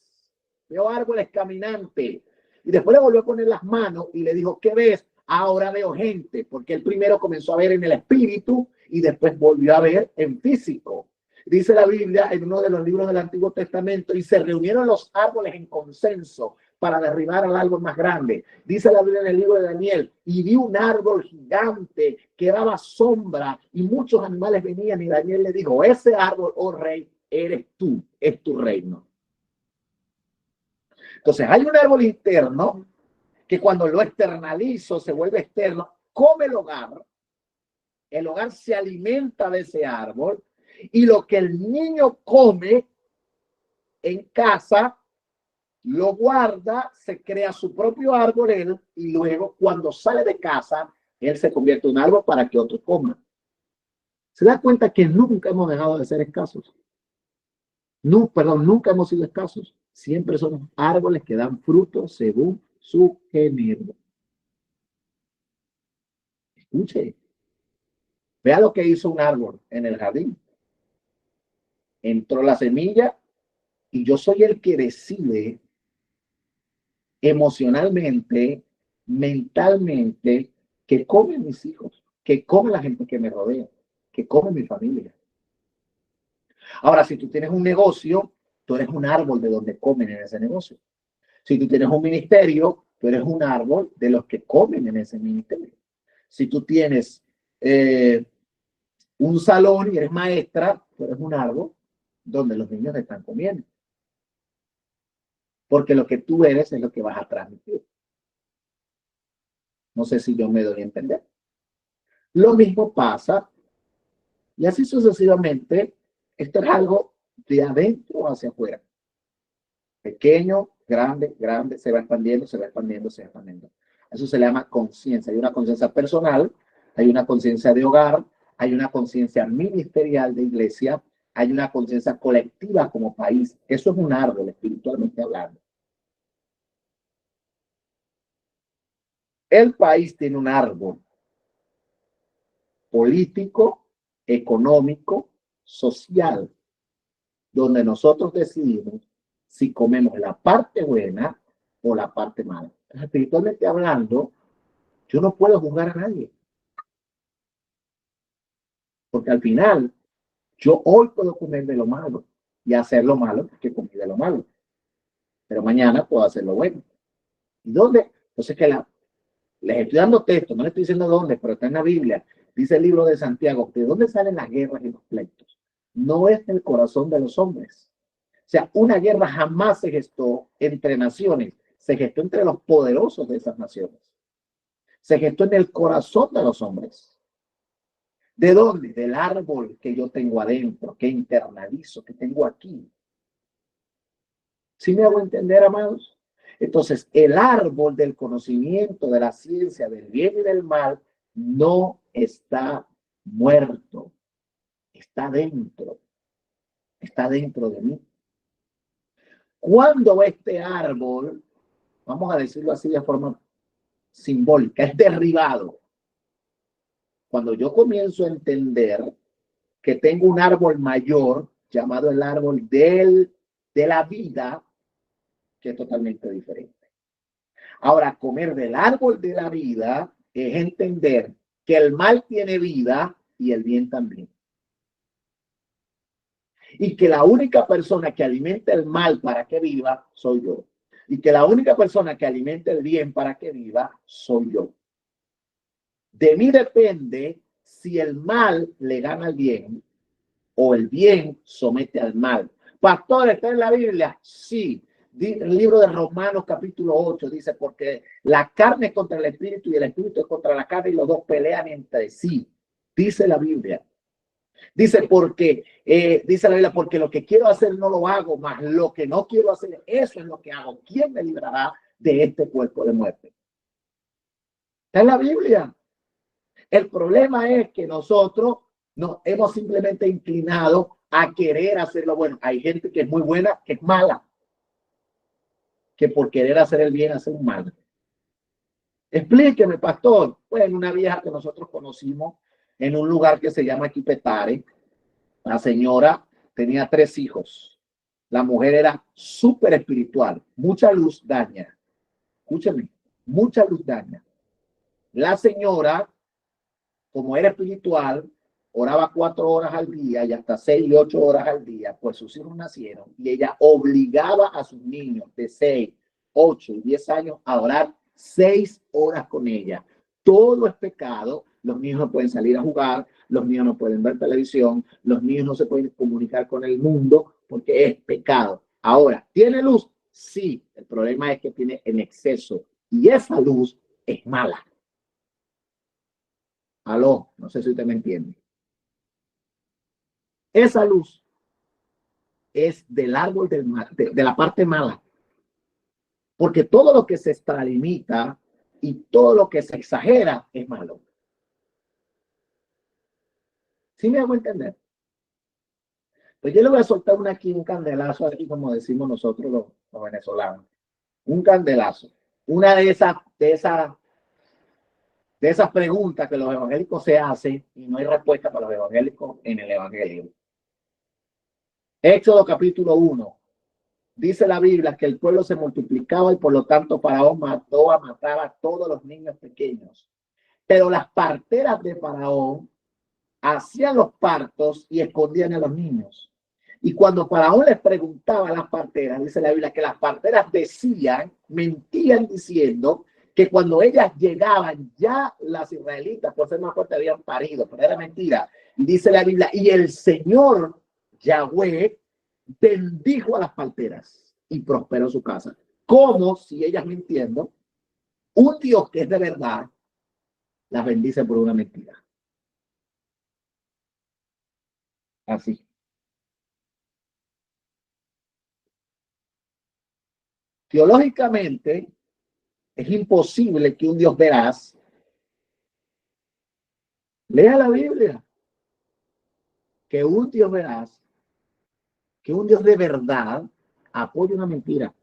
S1: caminantes. Y después le volvió a poner las manos y le dijo, ¿qué ves? Ahora veo gente, porque él primero comenzó a ver en el espíritu y después volvió a ver en físico. Dice la Biblia en uno de los libros del Antiguo Testamento, y se reunieron los árboles en consenso para derribar al árbol más grande. Dice la Biblia en el libro de Daniel, y vi un árbol gigante que daba sombra y muchos animales venían, y Daniel le dijo, ese árbol, oh rey, eres tú, es tu reino. Entonces hay un árbol interno que cuando lo externalizo se vuelve externo, come el hogar se alimenta de ese árbol, y lo que el niño come en casa lo guarda, se crea su propio árbol él, y luego cuando sale de casa, él se convierte en un árbol para que otro coma. Se da cuenta que nunca hemos dejado de ser escasos. No, perdón, nunca hemos sido escasos. Siempre somos árboles que dan frutos según su género. Escuche, vea lo que hizo un árbol en el jardín. Entró la semilla y yo soy el que decide emocionalmente, mentalmente, que comen mis hijos, que come la gente que me rodea, que come mi familia. Ahora, si tú tienes un negocio, tú eres un árbol de donde comen en ese negocio. Si tú tienes un ministerio, tú eres un árbol de los que comen en ese ministerio. Si tú tienes un salón y eres maestra, tú eres un árbol donde los niños están comiendo. Porque lo que tú eres es lo que vas a transmitir. No sé si yo me doy a entender. Lo mismo pasa, y así sucesivamente. Esto es algo de adentro hacia afuera. Pequeño, grande, grande, se va expandiendo, se va expandiendo, se va expandiendo. Eso se le llama conciencia. Hay una conciencia personal, hay una conciencia de hogar, hay una conciencia ministerial de iglesia, hay una conciencia colectiva como país. Eso es un árbol, espiritualmente hablando. El país tiene un árbol político, económico, social, donde nosotros decidimos si comemos la parte buena o la parte mala. Entonces, espiritualmente hablando, yo no puedo juzgar a nadie. Porque al final, yo hoy puedo comer de lo malo y hacer lo malo porque comí de lo malo. Pero mañana puedo hacer lo bueno. ¿Y dónde? Entonces, les estoy dando texto, no les estoy diciendo dónde, pero está en la Biblia. Dice el libro de Santiago, ¿de dónde salen las guerras y los pleitos? No es el corazón de los hombres. O sea, una guerra jamás se gestó entre naciones, se gestó entre los poderosos de esas naciones. Se gestó en el corazón de los hombres. ¿De dónde? Del árbol que yo tengo adentro, que internalizo, que tengo aquí. ¿Sí me hago entender, amados? Entonces, el árbol del conocimiento, de la ciencia, del bien y del mal, no está muerto. Está dentro de mí. Cuando este árbol, vamos a decirlo así de forma simbólica, es derribado, cuando yo comienzo a entender que tengo un árbol mayor llamado el árbol de la vida, que es totalmente diferente. Ahora, comer del árbol de la vida es entender que el mal tiene vida y el bien también. Y que la única persona que alimenta el mal para que viva soy yo. Y que la única persona que alimenta el bien para que viva soy yo. De mí depende si el mal le gana al bien o el bien somete al mal. Pastor, ¿está en la Biblia? Sí. El libro de Romanos capítulo 8 dice, porque la carne es contra el espíritu y el espíritu es contra la carne y los dos pelean entre sí. Dice la Biblia. Dice, dice la Biblia, porque lo que quiero hacer no lo hago, más lo que no quiero hacer, eso es lo que hago. ¿Quién me librará de este cuerpo de muerte? Está en la Biblia. El problema es que nosotros nos hemos simplemente inclinado a querer hacer lo bueno. Hay gente que es muy buena, que es mala, que por querer hacer el bien hace un mal. Explíqueme, pastor. Pues una vieja que nosotros conocimos en un lugar que se llama Quipetare. La señora tenía 3 hijos. La mujer era súper espiritual. Mucha luz daña. Escúcheme, mucha luz daña. La señora, como era espiritual, oraba 4 horas al día y hasta 6 y 8 horas al día, pues sus hijos nacieron y ella obligaba a sus niños de 6, 8 y 10 años a orar 6 horas con ella. Todo es pecado. Los niños no pueden salir a jugar, los niños no pueden ver televisión, los niños no se pueden comunicar con el mundo porque es pecado. Ahora, ¿tiene luz? Sí, el problema es que tiene en exceso y esa luz es mala. Aló, no sé si usted me entiende. Esa luz es del árbol de la parte mala, porque todo lo que se extralimita y todo lo que se exagera es malo. ¿Sí me hago entender? Pues yo le voy a soltar un candelazo aquí, como decimos nosotros los venezolanos. Un candelazo. Una de esas preguntas que los evangélicos se hacen y no hay respuesta para los evangélicos en el evangelio. Éxodo capítulo 1. Dice la Biblia que el pueblo se multiplicaba y por lo tanto Faraón mandó a matar a todos los niños pequeños. Pero las parteras de Faraón hacían los partos y escondían a los niños. Y cuando Faraón les preguntaba a las parteras, dice la Biblia que las parteras mentían diciendo que cuando ellas llegaban ya las israelitas, por ser más fuertes, habían parido, pero era mentira. Y dice la Biblia, y el Señor Yahweh bendijo a las parteras y prosperó su casa. Como si ellas mintiendo, un Dios que es de verdad las bendice por una mentira. Así. Teológicamente, es imposible que un Dios veraz lea la Biblia, que un Dios veraz, que un Dios de verdad apoye una mentira.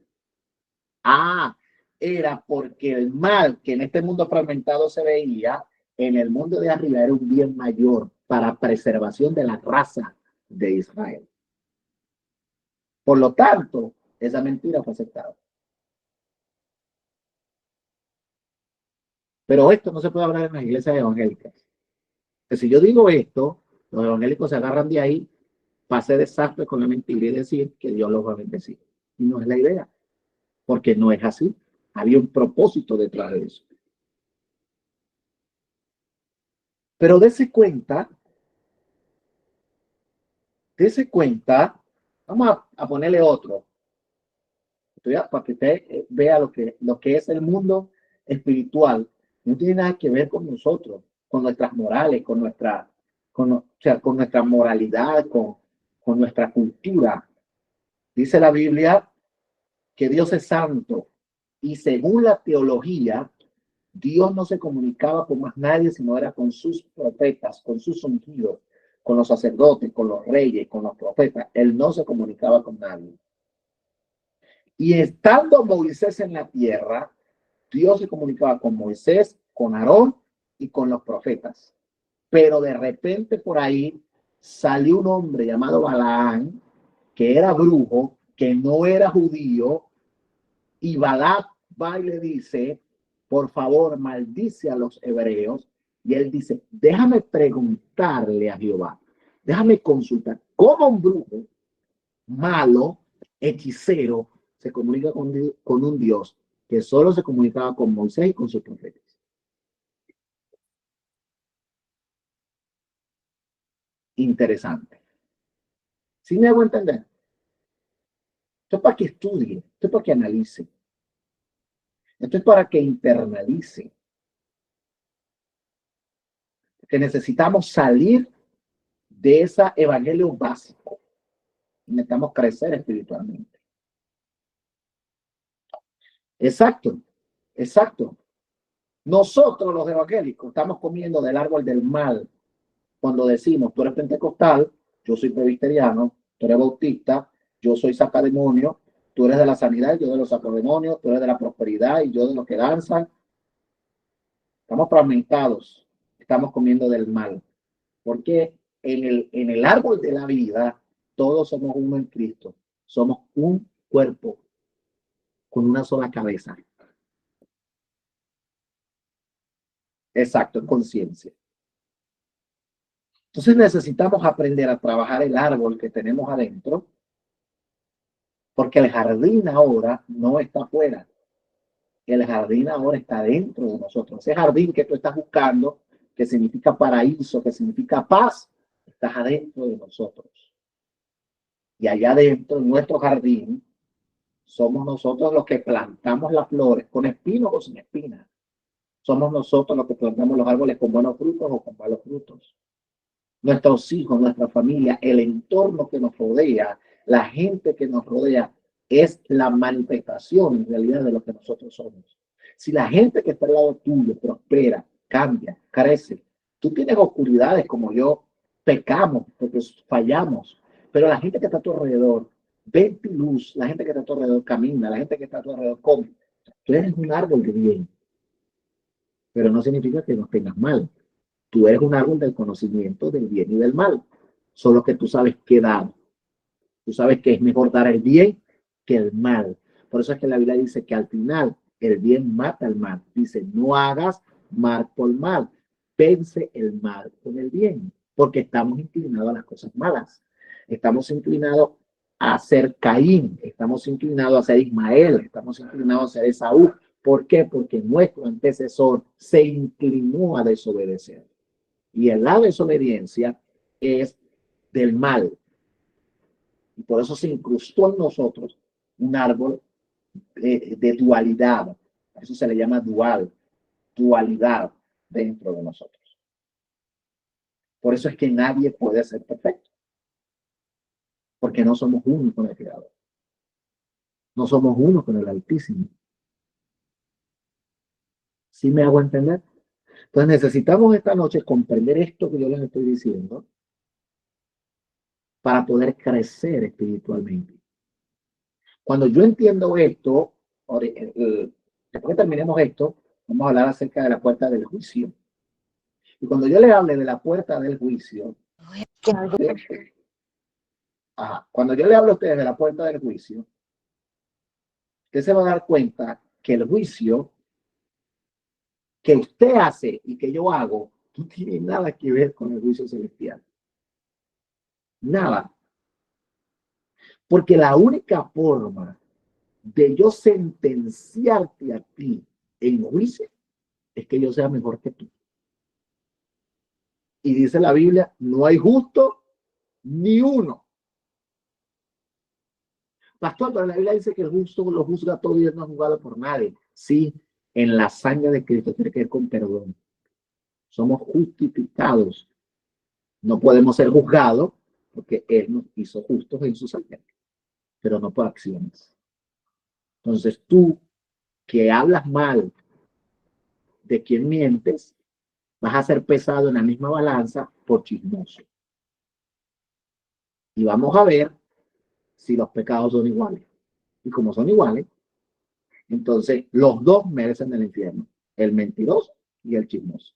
S1: Ah, era porque el mal que en este mundo fragmentado se veía, en el mundo de arriba era un bien mayor para preservación de la raza de Israel. Por lo tanto, esa mentira fue aceptada. Pero esto no se puede hablar en las iglesias evangélicas. Que si yo digo esto, los evangélicos se agarran de ahí para hacer desastre con la mentira y decir que Dios los va a bendecir. Y no es la idea, porque no es así. Había un propósito detrás de eso. Pero dése cuenta, vamos a ponerle otro, para que usted vea lo que es el mundo espiritual. No tiene nada que ver con nosotros, con nuestras morales, o sea, con nuestra moralidad, con nuestra cultura. Dice la Biblia que Dios es santo y según la teología, Dios no se comunicaba con más nadie, sino era con sus profetas, con sus ungidos, con los sacerdotes, con los reyes, con los profetas. Él no se comunicaba con nadie. Y estando Moisés en la tierra, Dios se comunicaba con Moisés, con Aarón y con los profetas. Pero de repente por ahí salió un hombre llamado Balaán, que era brujo, que no era judío, y Balac va y le dice, por favor, maldice a los hebreos. Y él dice, déjame preguntarle a Jehová, déjame consultar cómo un brujo malo, hechicero, se comunica con un Dios que solo se comunicaba con Moisés y con sus profetas. Interesante. ¿Sí me hago entender? Esto es para que estudie, esto es para que analice, esto es para que internalice. Que necesitamos salir de ese evangelio básico. Necesitamos crecer espiritualmente. Exacto, exacto. Nosotros los evangélicos estamos comiendo del árbol del mal cuando decimos, tú eres pentecostal, yo soy presbiteriano, tú eres bautista, yo soy sacademonio, tú eres de la sanidad, yo de los sacademonios, tú eres de la prosperidad y yo de los que danzan. Estamos fragmentados, estamos comiendo del mal. Porque en el árbol de la vida, todos somos uno en Cristo. Somos un cuerpo con una sola cabeza. Exacto, en conciencia. Entonces necesitamos aprender a trabajar el árbol que tenemos adentro, porque el jardín ahora no está afuera. El jardín ahora está dentro de nosotros. Ese jardín que tú estás buscando, que significa paraíso, que significa paz, está adentro de nosotros. Y allá adentro, en nuestro jardín, somos nosotros los que plantamos las flores, con espinos o sin espinas. Somos nosotros los que plantamos los árboles con buenos frutos o con malos frutos. Nuestros hijos, nuestra familia, el entorno que nos rodea, la gente que nos rodea, es la manifestación en realidad de lo que nosotros somos. Si la gente que está al lado tuyo prospera, cambia, crece, tú tienes oscuridades como yo, pecamos porque fallamos, pero la gente que está a tu alrededor ve tu luz, la gente que está a tu alrededor camina, la gente que está a tu alrededor come. Tú eres un árbol de bien, pero no significa que no tengas mal. Tú eres un árbol del conocimiento del bien y del mal. Solo que tú sabes qué dar. Tú sabes que es mejor dar el bien que el mal. Por eso es que la Biblia dice que al final el bien mata al mal. Dice, no hagas mal por mal. Vence el mal con el bien. Porque estamos inclinados a las cosas malas. Estamos inclinados a ser Caín. Estamos inclinados a ser Ismael. Estamos inclinados a ser Esaú. ¿Por qué? Porque nuestro antecesor se inclinó a desobedecer. Y la desobediencia es del mal. Y por eso se incrustó en nosotros un árbol de dualidad. A eso se le llama dualidad dentro de nosotros. Por eso es que nadie puede ser perfecto. Porque no somos uno con el Creador. No somos uno con el Altísimo. ¿Sí me hago entender? Entonces necesitamos esta noche comprender esto que yo les estoy diciendo para poder crecer espiritualmente. Cuando yo entiendo esto, después que terminemos esto, vamos a hablar acerca de la puerta del juicio. Y cuando yo le hable de la puerta del juicio, cuando yo le hablo a ustedes de la puerta del juicio, usted se va a dar cuenta que el juicio que usted hace y que yo hago no tiene nada que ver con el juicio celestial. Nada. Porque la única forma de yo sentenciarte a ti en juicio es que yo sea mejor que tú. Y dice la Biblia, no hay justo ni uno. Pastor, pero la Biblia dice que el justo lo juzga todo y no es juzgado por nadie. Sí, en la sangre de Cristo tiene que ver con perdón. Somos justificados. No podemos ser juzgados porque Él nos hizo justos en su sangre, pero no por acciones. Entonces tú que hablas mal de quien mientes, vas a ser pesado en la misma balanza por chismoso. Y vamos a ver si los pecados son iguales. Y como son iguales, entonces los dos merecen el infierno, el mentiroso y el chismoso.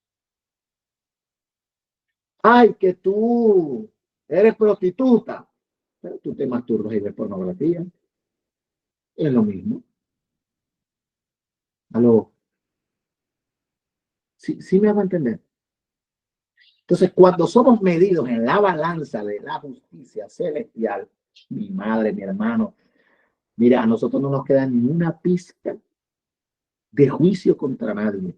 S1: Ay, que tú eres prostituta, pero tú te masturbas y ves pornografía. Es lo mismo. Aló. Sí me hago entender. Entonces, cuando somos medidos en la balanza de la justicia celestial, mi madre, mi hermano, mira, a nosotros no nos queda ni una pizca de juicio contra nadie.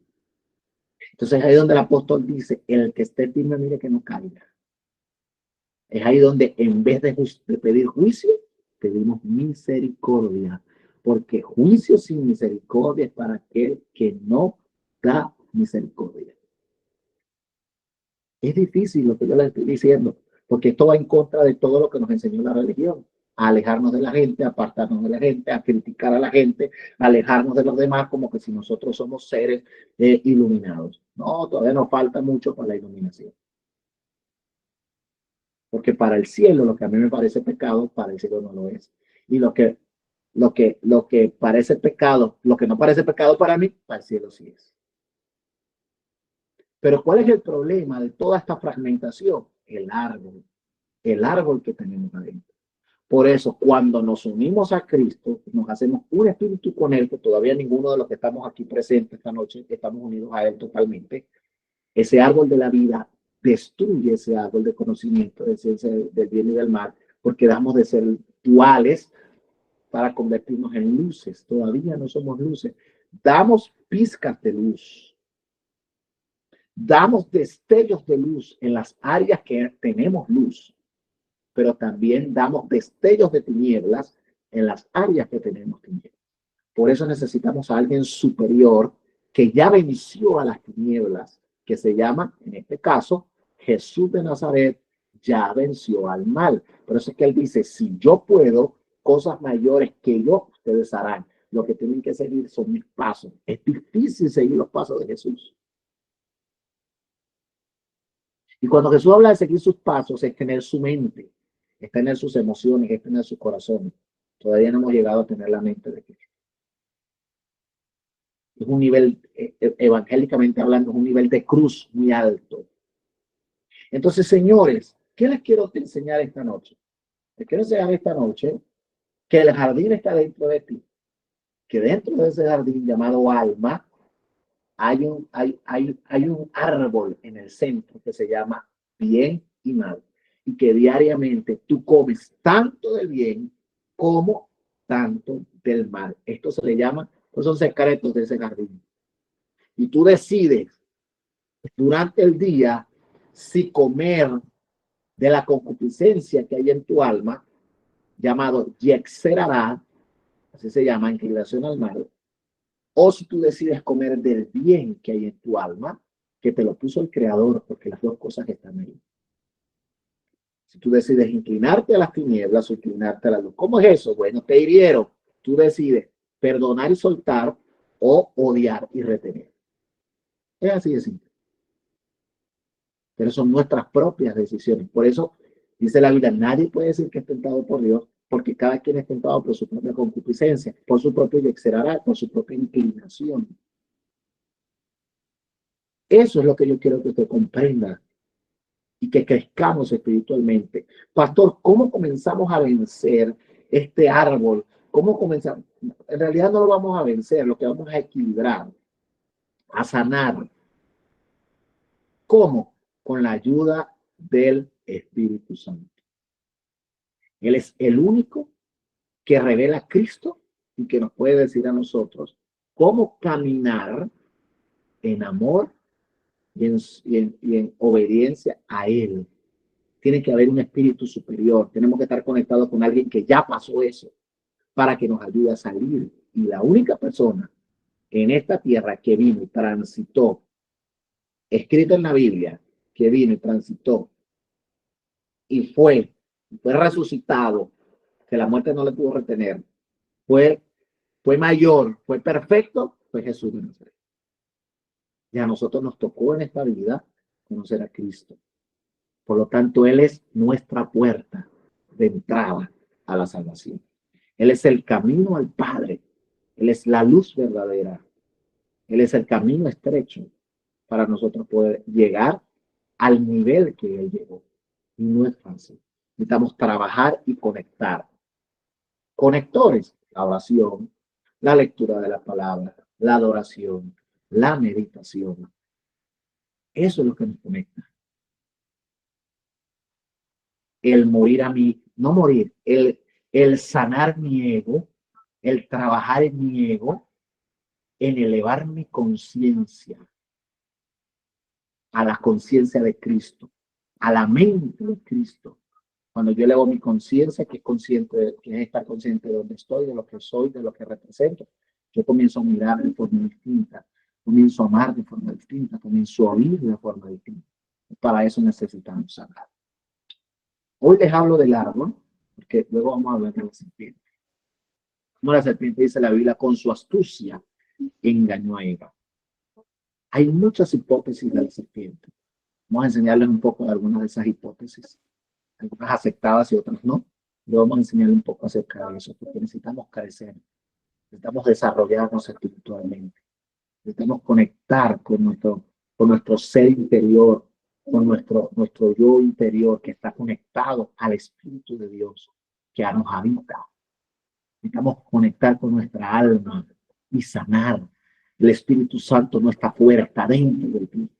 S1: Entonces, ahí donde el apóstol dice, el que esté firme, mire que no caiga. Es ahí donde en vez de pedir juicio, pedimos misericordia, porque juicio sin misericordia es para aquel que no da misericordia. Es difícil lo que yo le estoy diciendo, porque esto va en contra de todo lo que nos enseñó la religión. A alejarnos de la gente, a apartarnos de la gente, a criticar a la gente, a alejarnos de los demás, como que si nosotros somos seres iluminados. No, todavía nos falta mucho para la iluminación. Porque para el cielo, lo que a mí me parece pecado, para el cielo no lo es. Y lo que parece pecado, lo que no parece pecado para mí, para el cielo sí es. Pero ¿cuál es el problema de toda esta fragmentación? El árbol que tenemos adentro. Por eso, cuando nos unimos a Cristo, nos hacemos un espíritu con Él, que todavía ninguno de los que estamos aquí presentes esta noche estamos unidos a Él totalmente. Ese árbol de la vida destruye ese árbol de conocimiento, de ciencia del bien y del mal, porque damos de ser duales para convertirnos en luces. Todavía no somos luces. Damos pizcas de luz. Damos destellos de luz en las áreas que tenemos luz, pero también damos destellos de tinieblas en las áreas que tenemos tinieblas. Por eso necesitamos a alguien superior que ya venció a las tinieblas, que se llama, en este caso, Jesús de Nazaret, ya venció al mal. Por eso es que él dice, si yo puedo, cosas mayores que yo, ustedes harán. Lo que tienen que seguir son mis pasos. Es difícil seguir los pasos de Jesús. Y cuando Jesús habla de seguir sus pasos, es tener su mente, es tener sus emociones, es tener su corazón. Todavía no hemos llegado a tener la mente de Cristo. Es un nivel, evangélicamente hablando, es un nivel de cruz muy alto. Entonces, señores, ¿qué les quiero enseñar esta noche? Les quiero enseñar esta noche que el jardín está dentro de ti, que dentro de ese jardín llamado alma hay un árbol en el centro que se llama bien y mal, y que diariamente tú comes tanto del bien como tanto del mal. Esto se le llama, pues son secretos de ese jardín. Y tú decides durante el día si comer de la concupiscencia que hay en tu alma, llamado Yexerará, así se llama, inclinación al mal, o si tú decides comer del bien que hay en tu alma, que te lo puso el Creador, porque las dos cosas están ahí. Si tú decides inclinarte a las tinieblas o inclinarte a la luz, ¿cómo es eso? Bueno, te hirieron. Tú decides perdonar y soltar o odiar y retener. Es así de simple. Pero son nuestras propias decisiones. Por eso dice la Biblia, nadie puede decir que es tentado por Dios, porque cada quien es tentado por su propia concupiscencia, por su propio yexerará, por su propia inclinación. Eso es lo que yo quiero que usted comprenda y que crezcamos espiritualmente. Pastor, ¿cómo comenzamos a vencer este árbol? ¿Cómo comenzamos? En realidad no lo vamos a vencer, lo que vamos a equilibrar, a sanar. ¿Cómo? Con la ayuda del Espíritu Santo. Él es el único que revela a Cristo y que nos puede decir a nosotros cómo caminar en amor y en obediencia a Él. Tiene que haber un espíritu superior. Tenemos que estar conectados con alguien que ya pasó eso para que nos ayude a salir. Y la única persona en esta tierra que vino y transitó, escrito en la Biblia, que vino y transitó y fue resucitado, que la muerte no le pudo retener, fue mayor, fue perfecto, fue Jesús de Nazaret. Y a nosotros nos tocó en esta vida conocer a Cristo. Por lo tanto, Él es nuestra puerta de entrada a la salvación. Él es el camino al Padre. Él es la luz verdadera. Él es el camino estrecho para nosotros poder llegar al nivel que Él llegó. Y no es fácil. Necesitamos trabajar y conectar. Conectores, la oración, la lectura de la palabra, la adoración, la meditación. Eso es lo que nos conecta. El morir a mí, no morir, el sanar mi ego, el trabajar en mi ego, en elevar mi conciencia a la conciencia de Cristo, a la mente de Cristo, Cuando yo elevo mi conciencia, que es consciente, que es estar consciente de dónde estoy, de lo que soy, de lo que represento, yo comienzo a mirar de forma distinta, comienzo a amar de forma distinta, comienzo a oír de forma distinta. Para eso necesitamos sanar. Hoy les hablo del árbol, porque luego vamos a hablar de la serpiente. Como la serpiente, dice la Biblia, con su astucia engañó a Eva. Hay muchas hipótesis de la serpiente. Vamos a enseñarles un poco de algunas de esas hipótesis, algunas aceptadas y otras no. Le vamos a enseñarles un poco acerca de eso, porque necesitamos crecer, necesitamos desarrollarnos espiritualmente, necesitamos conectar con nuestro ser interior, con nuestro yo interior que está conectado al Espíritu de Dios que nos habita. Necesitamos conectar con nuestra alma y sanar. El Espíritu Santo no está afuera, está dentro del Espíritu.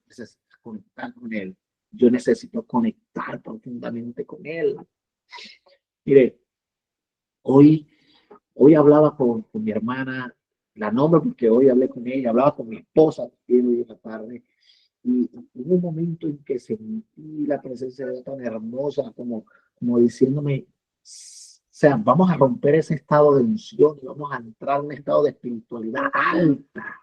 S1: Necesito conectar con Él. Yo necesito conectar profundamente con Él. Mire, hoy hablaba con mi hermana, la nombro porque hoy hablé con ella, hablaba con mi esposa hoy en la tarde, y hubo un momento en que sentí la presencia de Dios tan hermosa, como diciéndome, o sea, vamos a romper ese estado de unción y vamos a entrar en un estado de espiritualidad alta.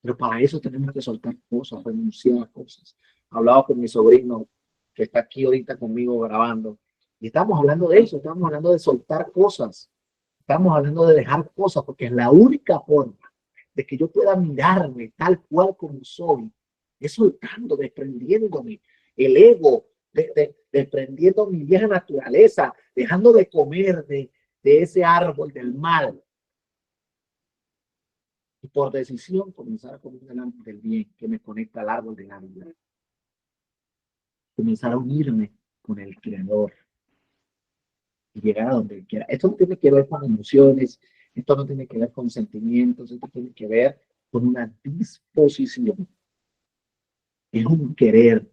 S1: Pero para eso tenemos que soltar cosas, renunciar a cosas. Hablaba con mi sobrino, que está aquí ahorita conmigo grabando, y estamos hablando de eso, estamos hablando de soltar cosas, estamos hablando de dejar cosas, porque es la única forma de que yo pueda mirarme tal cual como soy, es soltando, desprendiéndome el ego, desprendiendo mi vieja naturaleza, dejando de comer de ese árbol del mal. Y por decisión comenzar a comer del árbol del bien, que me conecta al árbol de la vida. Comenzar a unirme con el Creador y llegar a donde quiera. Esto no tiene que ver con emociones, esto no tiene que ver con sentimientos, esto tiene que ver con una disposición. Es un querer,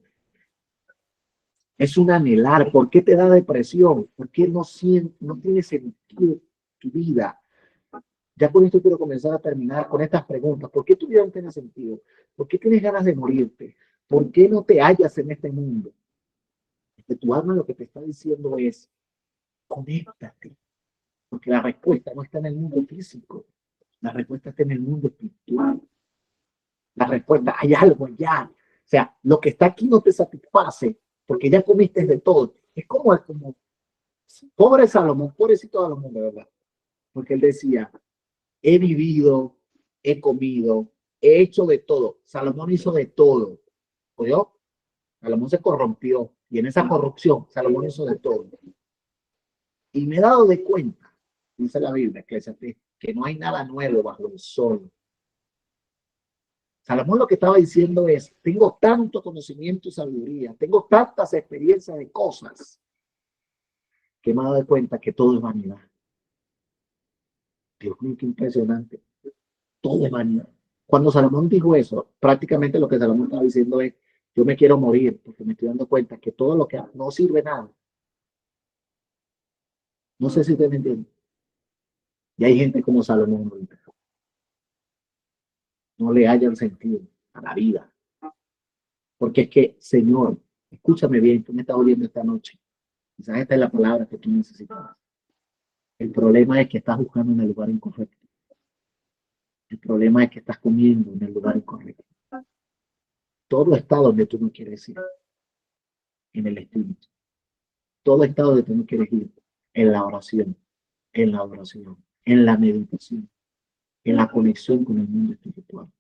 S1: es un anhelar. ¿Por qué te da depresión? ¿Por qué no tiene sentido tu vida? Ya con esto quiero comenzar a terminar con estas preguntas. ¿Por qué tu vida no tiene sentido? ¿Por qué tienes ganas de morirte? ¿Por qué no te hallas en este mundo? Porque tu alma lo que te está diciendo es, conéctate. Porque la respuesta no está en el mundo físico. La respuesta está en el mundo espiritual. La respuesta, hay algo allá. O sea, lo que está aquí no te satisface porque ya comiste de todo. Es como pobre Salomón, pobrecito Salomón, de verdad. Porque él decía, he vivido, he comido, he hecho de todo. Salomón hizo de todo. ¿Oyó? Salomón se corrompió y en esa corrupción Salomón hizo de todo. Y me he dado de cuenta, dice la Biblia, que no hay nada nuevo bajo el sol. Salomón lo que estaba diciendo es, tengo tanto conocimiento y sabiduría, tengo tantas experiencias de cosas, que me he dado de cuenta que todo es vanidad. Dios mío, qué impresionante. Todo es vanidad. Cuando Salomón dijo eso, prácticamente lo que Salomón estaba diciendo es, yo me quiero morir porque me estoy dando cuenta que todo lo que no sirve nada. No sé si ustedes me entienden. Y hay gente como Salomón ahorita. No le hayan sentido a la vida. Porque es que, Señor, escúchame bien, tú me estás oyendo esta noche. Quizás esta es la palabra que tú necesitas. El problema es que estás buscando en el lugar incorrecto. El problema es que estás comiendo en el lugar incorrecto. Todo está donde tú no quieres ir, en el espíritu. Todo está donde tú no quieres ir, en la oración, en la oración, en la meditación, en la conexión con el mundo espiritual.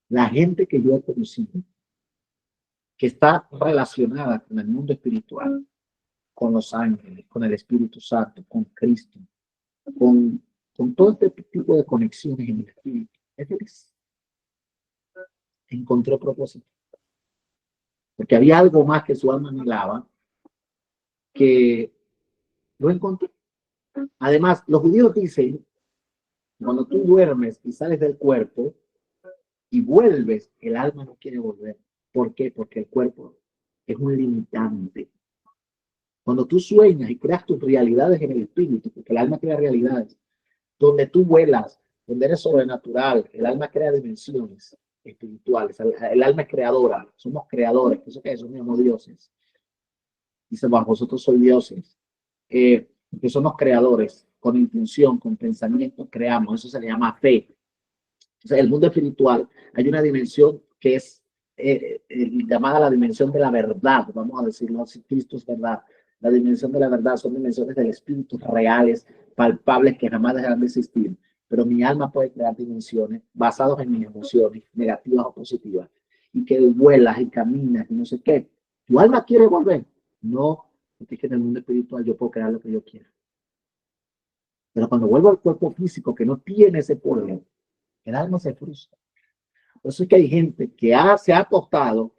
S1: La gente que yo he conocido, que está relacionada con el mundo espiritual, con los ángeles, con el Espíritu Santo, con Cristo, con, con todo este tipo de conexiones en el espíritu, es feliz. Encontró propósito. Porque había algo más que su alma anhelaba, que lo encontró. Además, los judíos dicen, cuando tú duermes y sales del cuerpo y vuelves, el alma no quiere volver. ¿Por qué? Porque el cuerpo es un limitante. Cuando tú sueñas y creas tus realidades en el espíritu, porque el alma crea realidades, donde tú vuelas, donde eres sobrenatural, el alma crea dimensiones espirituales, el alma es creadora, somos creadores, eso que somos dioses. Dice, bajo vosotros sois dioses, que somos creadores, con intención, con pensamiento, creamos. Eso se le llama fe. Entonces, el mundo espiritual, hay una dimensión que es llamada la dimensión de la verdad, vamos a decirlo así, Cristo es verdad. La dimensión de la verdad son dimensiones del espíritu reales, palpables, que jamás dejarán de existir. Pero mi alma puede crear dimensiones basadas en mis emociones, negativas o positivas, y que vuelas y caminas y no sé qué. ¿Tu alma quiere volver? No, porque es que en el mundo espiritual yo puedo crear lo que yo quiera. Pero cuando vuelvo al cuerpo físico que no tiene ese poder, el alma se frustra. Por eso es que hay gente que se ha apostado,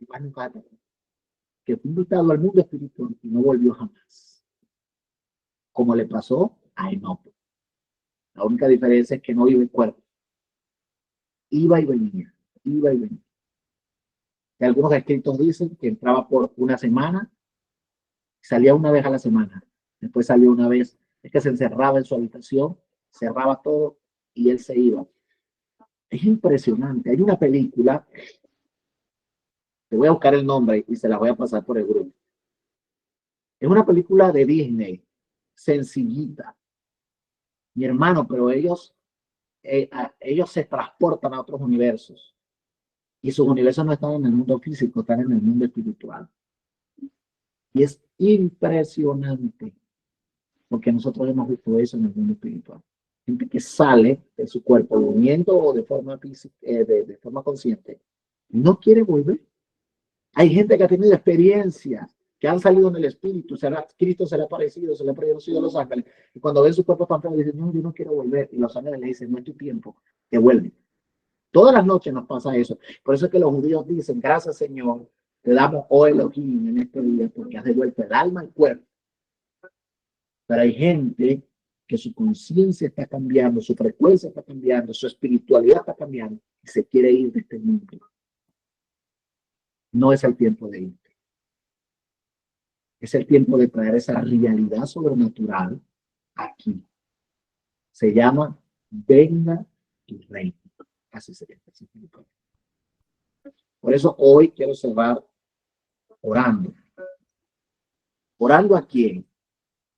S1: que fue invitado al mundo espiritual y no volvió jamás. Como le pasó a Enoch. La única diferencia es que no iba en cuerpo. Iba y venía, iba y venía. Y algunos escritos dicen que entraba por una semana, salía una vez a la semana. Después salió una vez, es que se encerraba en su habitación, cerraba todo y él se iba. Es impresionante. Hay una película, te voy a buscar el nombre y se la voy a pasar por el grupo. Es una película de Disney, sencillita. Mi hermano, pero ellos se transportan a otros universos. Y sus universos no están en el mundo físico, están en el mundo espiritual. Y es impresionante, porque nosotros hemos visto eso en el mundo espiritual. Gente que sale de su cuerpo, durmiendo o de forma, de forma consciente, no quiere volver. Hay gente que ha tenido experiencias, que han salido en el espíritu, Cristo se le ha aparecido, se le ha aparecido a los ángeles, y cuando ven su cuerpo tan feo, dicen, no, yo no quiero volver, y los ángeles le dicen, no es tu tiempo, te vuelven. Todas las noches nos pasa eso. Por eso es que los judíos dicen, gracias Señor, te damos hoy Elohim en este día, porque has devuelto el alma al cuerpo. Pero hay gente que su conciencia está cambiando, su frecuencia está cambiando, su espiritualidad está cambiando, y se quiere ir de este mundo. No es el tiempo de ir. Es el tiempo de traer esa realidad sobrenatural aquí. Se llama venga tu reino. Así se llama. Por eso hoy quiero cerrar orando. ¿Orando a quién?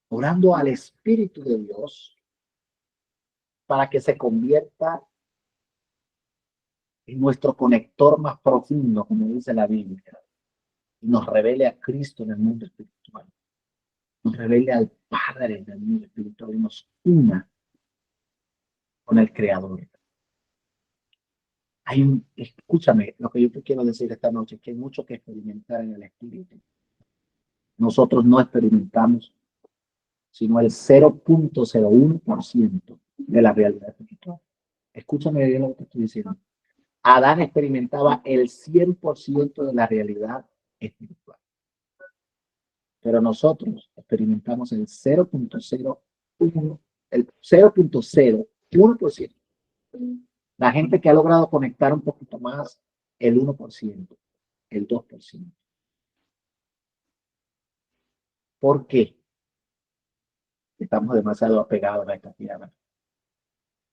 S1: Orando al Espíritu de Dios para que se convierta en nuestro conector más profundo, como dice la Biblia, y nos revele a Cristo en el mundo espiritual. Nos revele al Padre en el mundo espiritual y nos una con el Creador. Escúchame, lo que yo te quiero decir esta noche es que hay mucho que experimentar en el espíritu. Nosotros no experimentamos sino el 0.01% de la realidad espiritual. Escúchame bien lo que te estoy diciendo. Adán experimentaba el 100% de la realidad espiritual. Pero nosotros experimentamos el 0.01%, el 0.01%. La gente que ha logrado conectar un poquito más, el 1%, el 2%. ¿Por qué? Estamos demasiado apegados a esta tierra,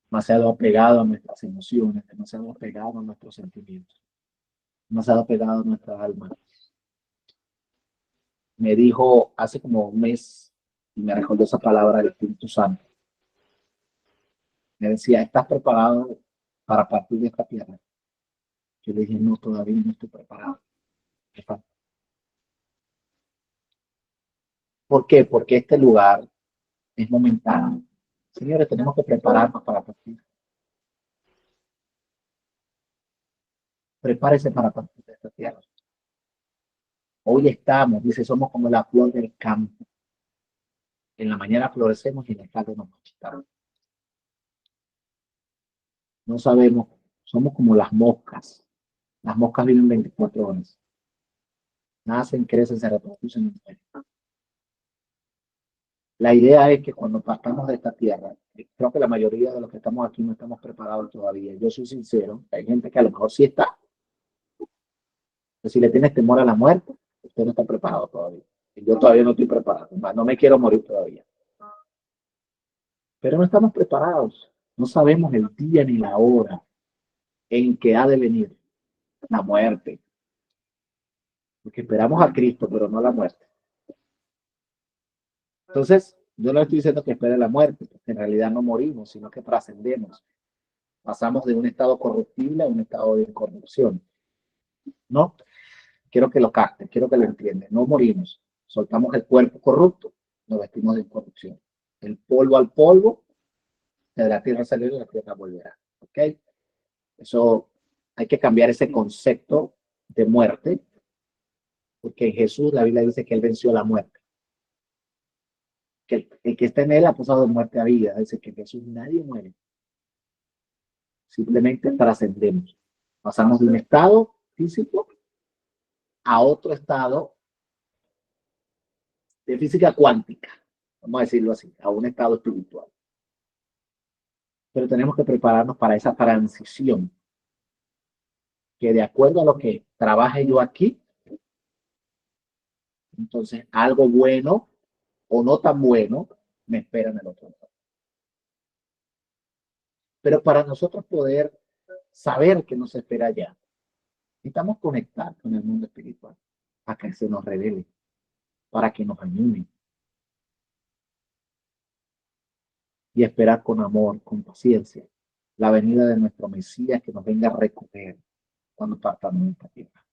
S1: demasiado apegados a nuestras emociones, demasiado apegados a nuestros sentimientos, demasiado apegados a nuestra alma. Me dijo hace como un mes, y me recordó esa palabra del Espíritu Santo. Me decía, ¿estás preparado para partir de esta tierra? Yo le dije, no, todavía no estoy preparado. ¿Por qué? Porque este lugar es momentáneo. Señores, tenemos que prepararnos para partir. Prepárese para partir de esta tierra. Hoy estamos, dice, somos como la flor del campo. En la mañana florecemos y en la tarde nos marchitamos. No sabemos, somos como las moscas. Las moscas viven 24 horas. Nacen, crecen, se reproducen. La idea es que cuando partamos de esta tierra, creo que la mayoría de los que estamos aquí no estamos preparados todavía. Yo soy sincero, hay gente que a lo mejor sí está. Pero si le tienes temor a la muerte, usted no está preparado todavía. Yo todavía no estoy preparado. No me quiero morir todavía. Pero no estamos preparados. No sabemos el día ni la hora en que ha de venir la muerte. Porque esperamos a Cristo, pero no la muerte. Entonces, yo no estoy diciendo que espere la muerte, porque en realidad no morimos, sino que trascendemos. Pasamos de un estado corruptible a un estado de incorrupción. ¿No? Quiero que lo capten, quiero que lo entiendan. No morimos, soltamos el cuerpo corrupto, nos vestimos de incorrupción. El polvo al polvo, de la tierra salió y la tierra volverá. ¿Ok? Eso hay que cambiar ese concepto de muerte, porque en Jesús la Biblia dice que Él venció la muerte. Que el que está en Él ha pasado de muerte a vida. Dice que en Jesús nadie muere. Simplemente trascendemos. Pasamos de un estado físico a otro estado de física cuántica, vamos a decirlo así, a un estado espiritual. Pero tenemos que prepararnos para esa transición, que de acuerdo a lo que trabaje yo aquí, entonces algo bueno o no tan bueno me espera en el otro lado. Pero para nosotros poder saber que nos espera allá, necesitamos conectar con el mundo espiritual, para que se nos revele, para que nos ayude y esperar con amor, con paciencia, la venida de nuestro Mesías que nos venga a recoger cuando partamos de esta tierra.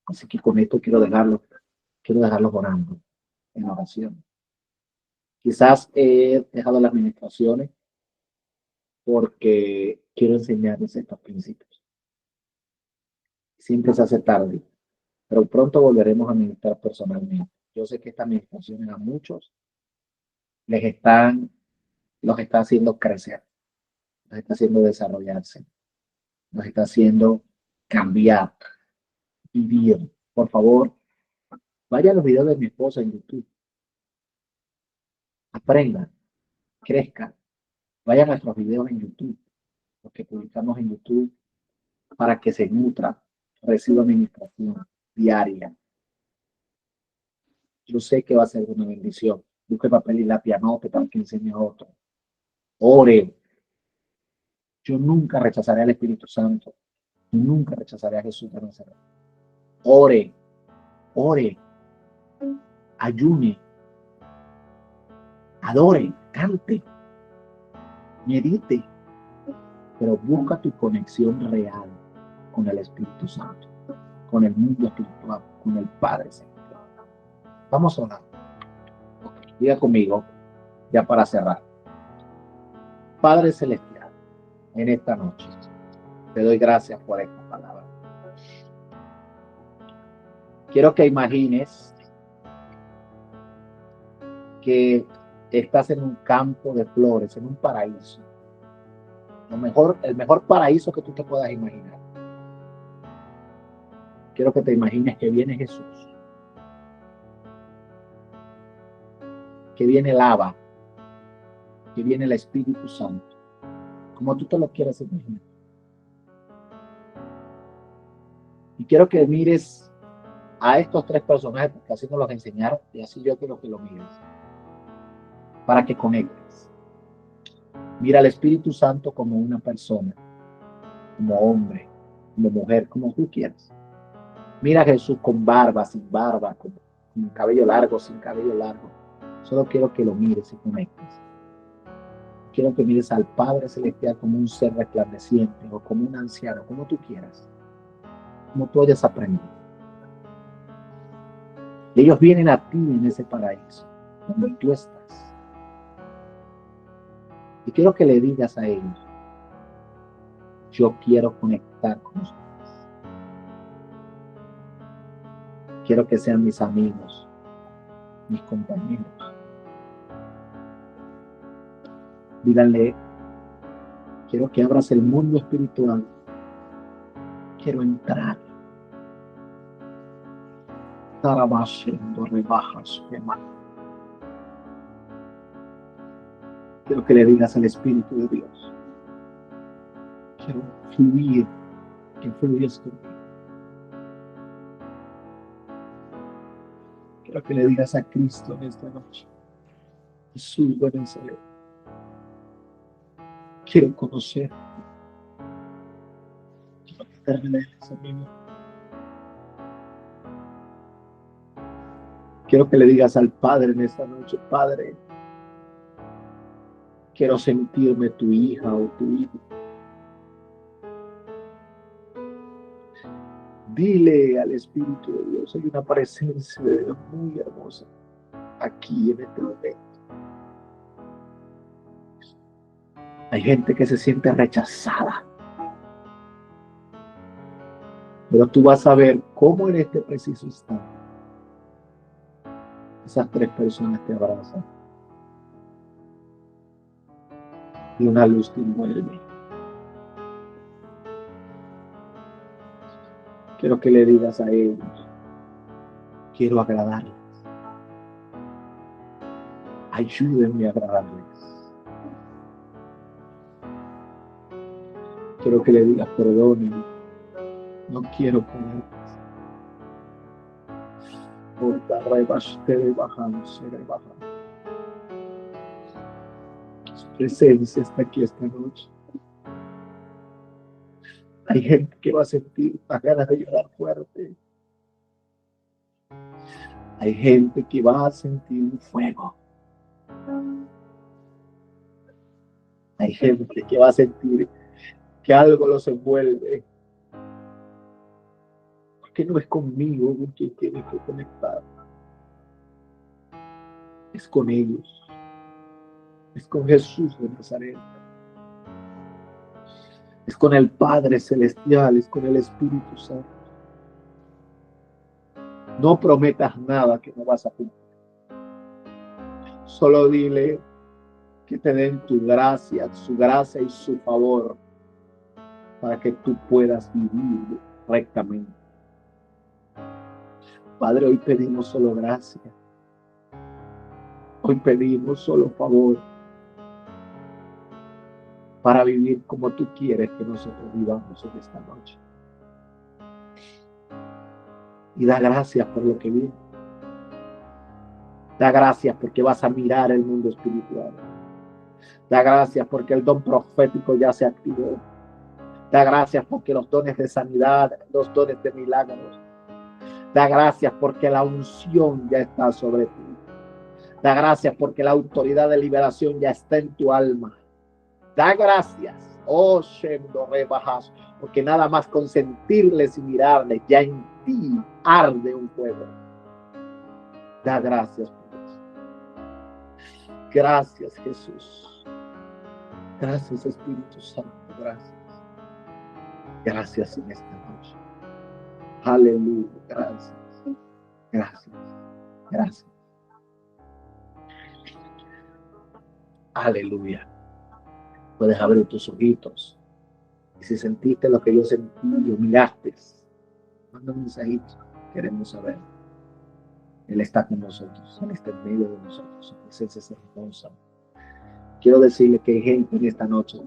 S1: Así que con esto quiero dejarlos orando en oración. Quizás he dejado las administraciones porque quiero enseñarles estos principios. Siempre se hace tarde, pero pronto volveremos a ministrar personalmente. Yo sé que esta administración a muchos les están, los está haciendo crecer, los está haciendo desarrollarse, los está haciendo cambiar, vivir. Por favor, vaya a los videos de mi esposa en YouTube, aprendan, crezcan, vaya a nuestros videos en YouTube, los que publicamos en YouTube, para que se nutra, reciba administración diaria. Yo sé que va a ser una bendición. Busque papel y lápiz, anote para que enseñe a otro. Ore. Yo nunca rechazaré al Espíritu Santo. Nunca rechazaré a Jesús de Nazaret. Ore, ore, ayune, adore, cante, medite, pero busca tu conexión real con el Espíritu Santo, con el mundo espiritual, con el Padre Celestial. Vamos a orar. Okay. Diga conmigo, ya para cerrar. Padre Celestial, en esta noche, te doy gracias por esta palabra. Quiero que imagines que estás en un campo de flores, en un paraíso. El mejor paraíso que tú te puedas imaginar. Quiero que te imagines que viene Jesús, que viene el Abba, que viene el Espíritu Santo, como tú te lo quieras imaginar. Y quiero que mires a estos tres personajes, porque así nos los enseñaron, y así yo quiero que lo mires, para que conectes. Mira al Espíritu Santo como una persona, como hombre, como mujer, como tú quieras. Mira a Jesús con barba, sin barba, con cabello largo, sin cabello largo. Solo quiero que lo mires y conectes. Quiero que mires al Padre Celestial como un ser resplandeciente o como un anciano, como tú quieras, como tú hayas aprendido. Y ellos vienen a ti en ese paraíso, donde tú estás. Y quiero que le digas a ellos, yo quiero conectar con ustedes. Quiero que sean mis amigos, mis compañeros. Díganle, quiero que abras el mundo espiritual. Quiero entrar. Haciendo rebajas, quiero que le digas al Espíritu de Dios, quiero fluir, que fluyas conmigo. Quiero que le digas a Cristo en esta noche, Jesús de Nazaret, quiero conocer, quiero que te reveles a mí. Quiero que le digas al Padre en esta noche: Padre, quiero sentirme tu hija o tu hijo. Dile al Espíritu de Dios: hay una presencia de Dios muy hermosa aquí en este momento. Hay gente que se siente rechazada, pero tú vas a ver cómo en este preciso instante esas 3 personas te abrazan y una luz te envuelve. Quiero que le digas a ellos: quiero agradarles. Ayúdenme a agradarles. Quiero que le digas: perdónenme, no quiero ponerles. Su presencia está aquí esta noche. Hay gente que va a sentir las ganas de llorar fuerte. Hay gente que va a sentir un fuego. Hay gente que va a sentir que algo los envuelve. Porque no es conmigo con quien tienes que conectar. Es con ellos. Es con Jesús de Nazaret. Es con el Padre Celestial. Es con el Espíritu Santo. No prometas nada que no vas a cumplir. Solo dile que te den tu gracia, su gracia y su favor para que tú puedas vivir rectamente. Padre, hoy pedimos solo gracia. Hoy pedimos solo favor para vivir como tú quieres que nosotros vivamos en esta noche. Y da gracias por lo que viene. Da gracias porque vas a mirar el mundo espiritual. Da gracias porque el don profético ya se activó. Da gracias porque los dones de sanidad, los dones de milagros. Da gracias porque la unción ya está sobre ti. Da gracias porque la autoridad de liberación ya está en tu alma. Da gracias, oh Shendo Rebajas, porque nada más con sentirles y mirarles, ya en ti arde un fuego. Da gracias por eso. Gracias, Jesús. Gracias, Espíritu Santo. Gracias. Gracias en esta noche. Aleluya. Gracias. Gracias. Gracias. Aleluya. Puedes abrir tus ojitos. Y si sentiste lo que yo sentí, lo miraste, manda un mensajito. Queremos saber. Él está con nosotros. Él está en medio de nosotros. Su presencia es hermosa. Quiero decirle que hay gente en esta noche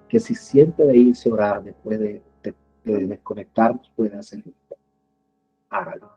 S1: que si siente de irse a orar después de desconectarnos, puede hacerlo. Hágalo.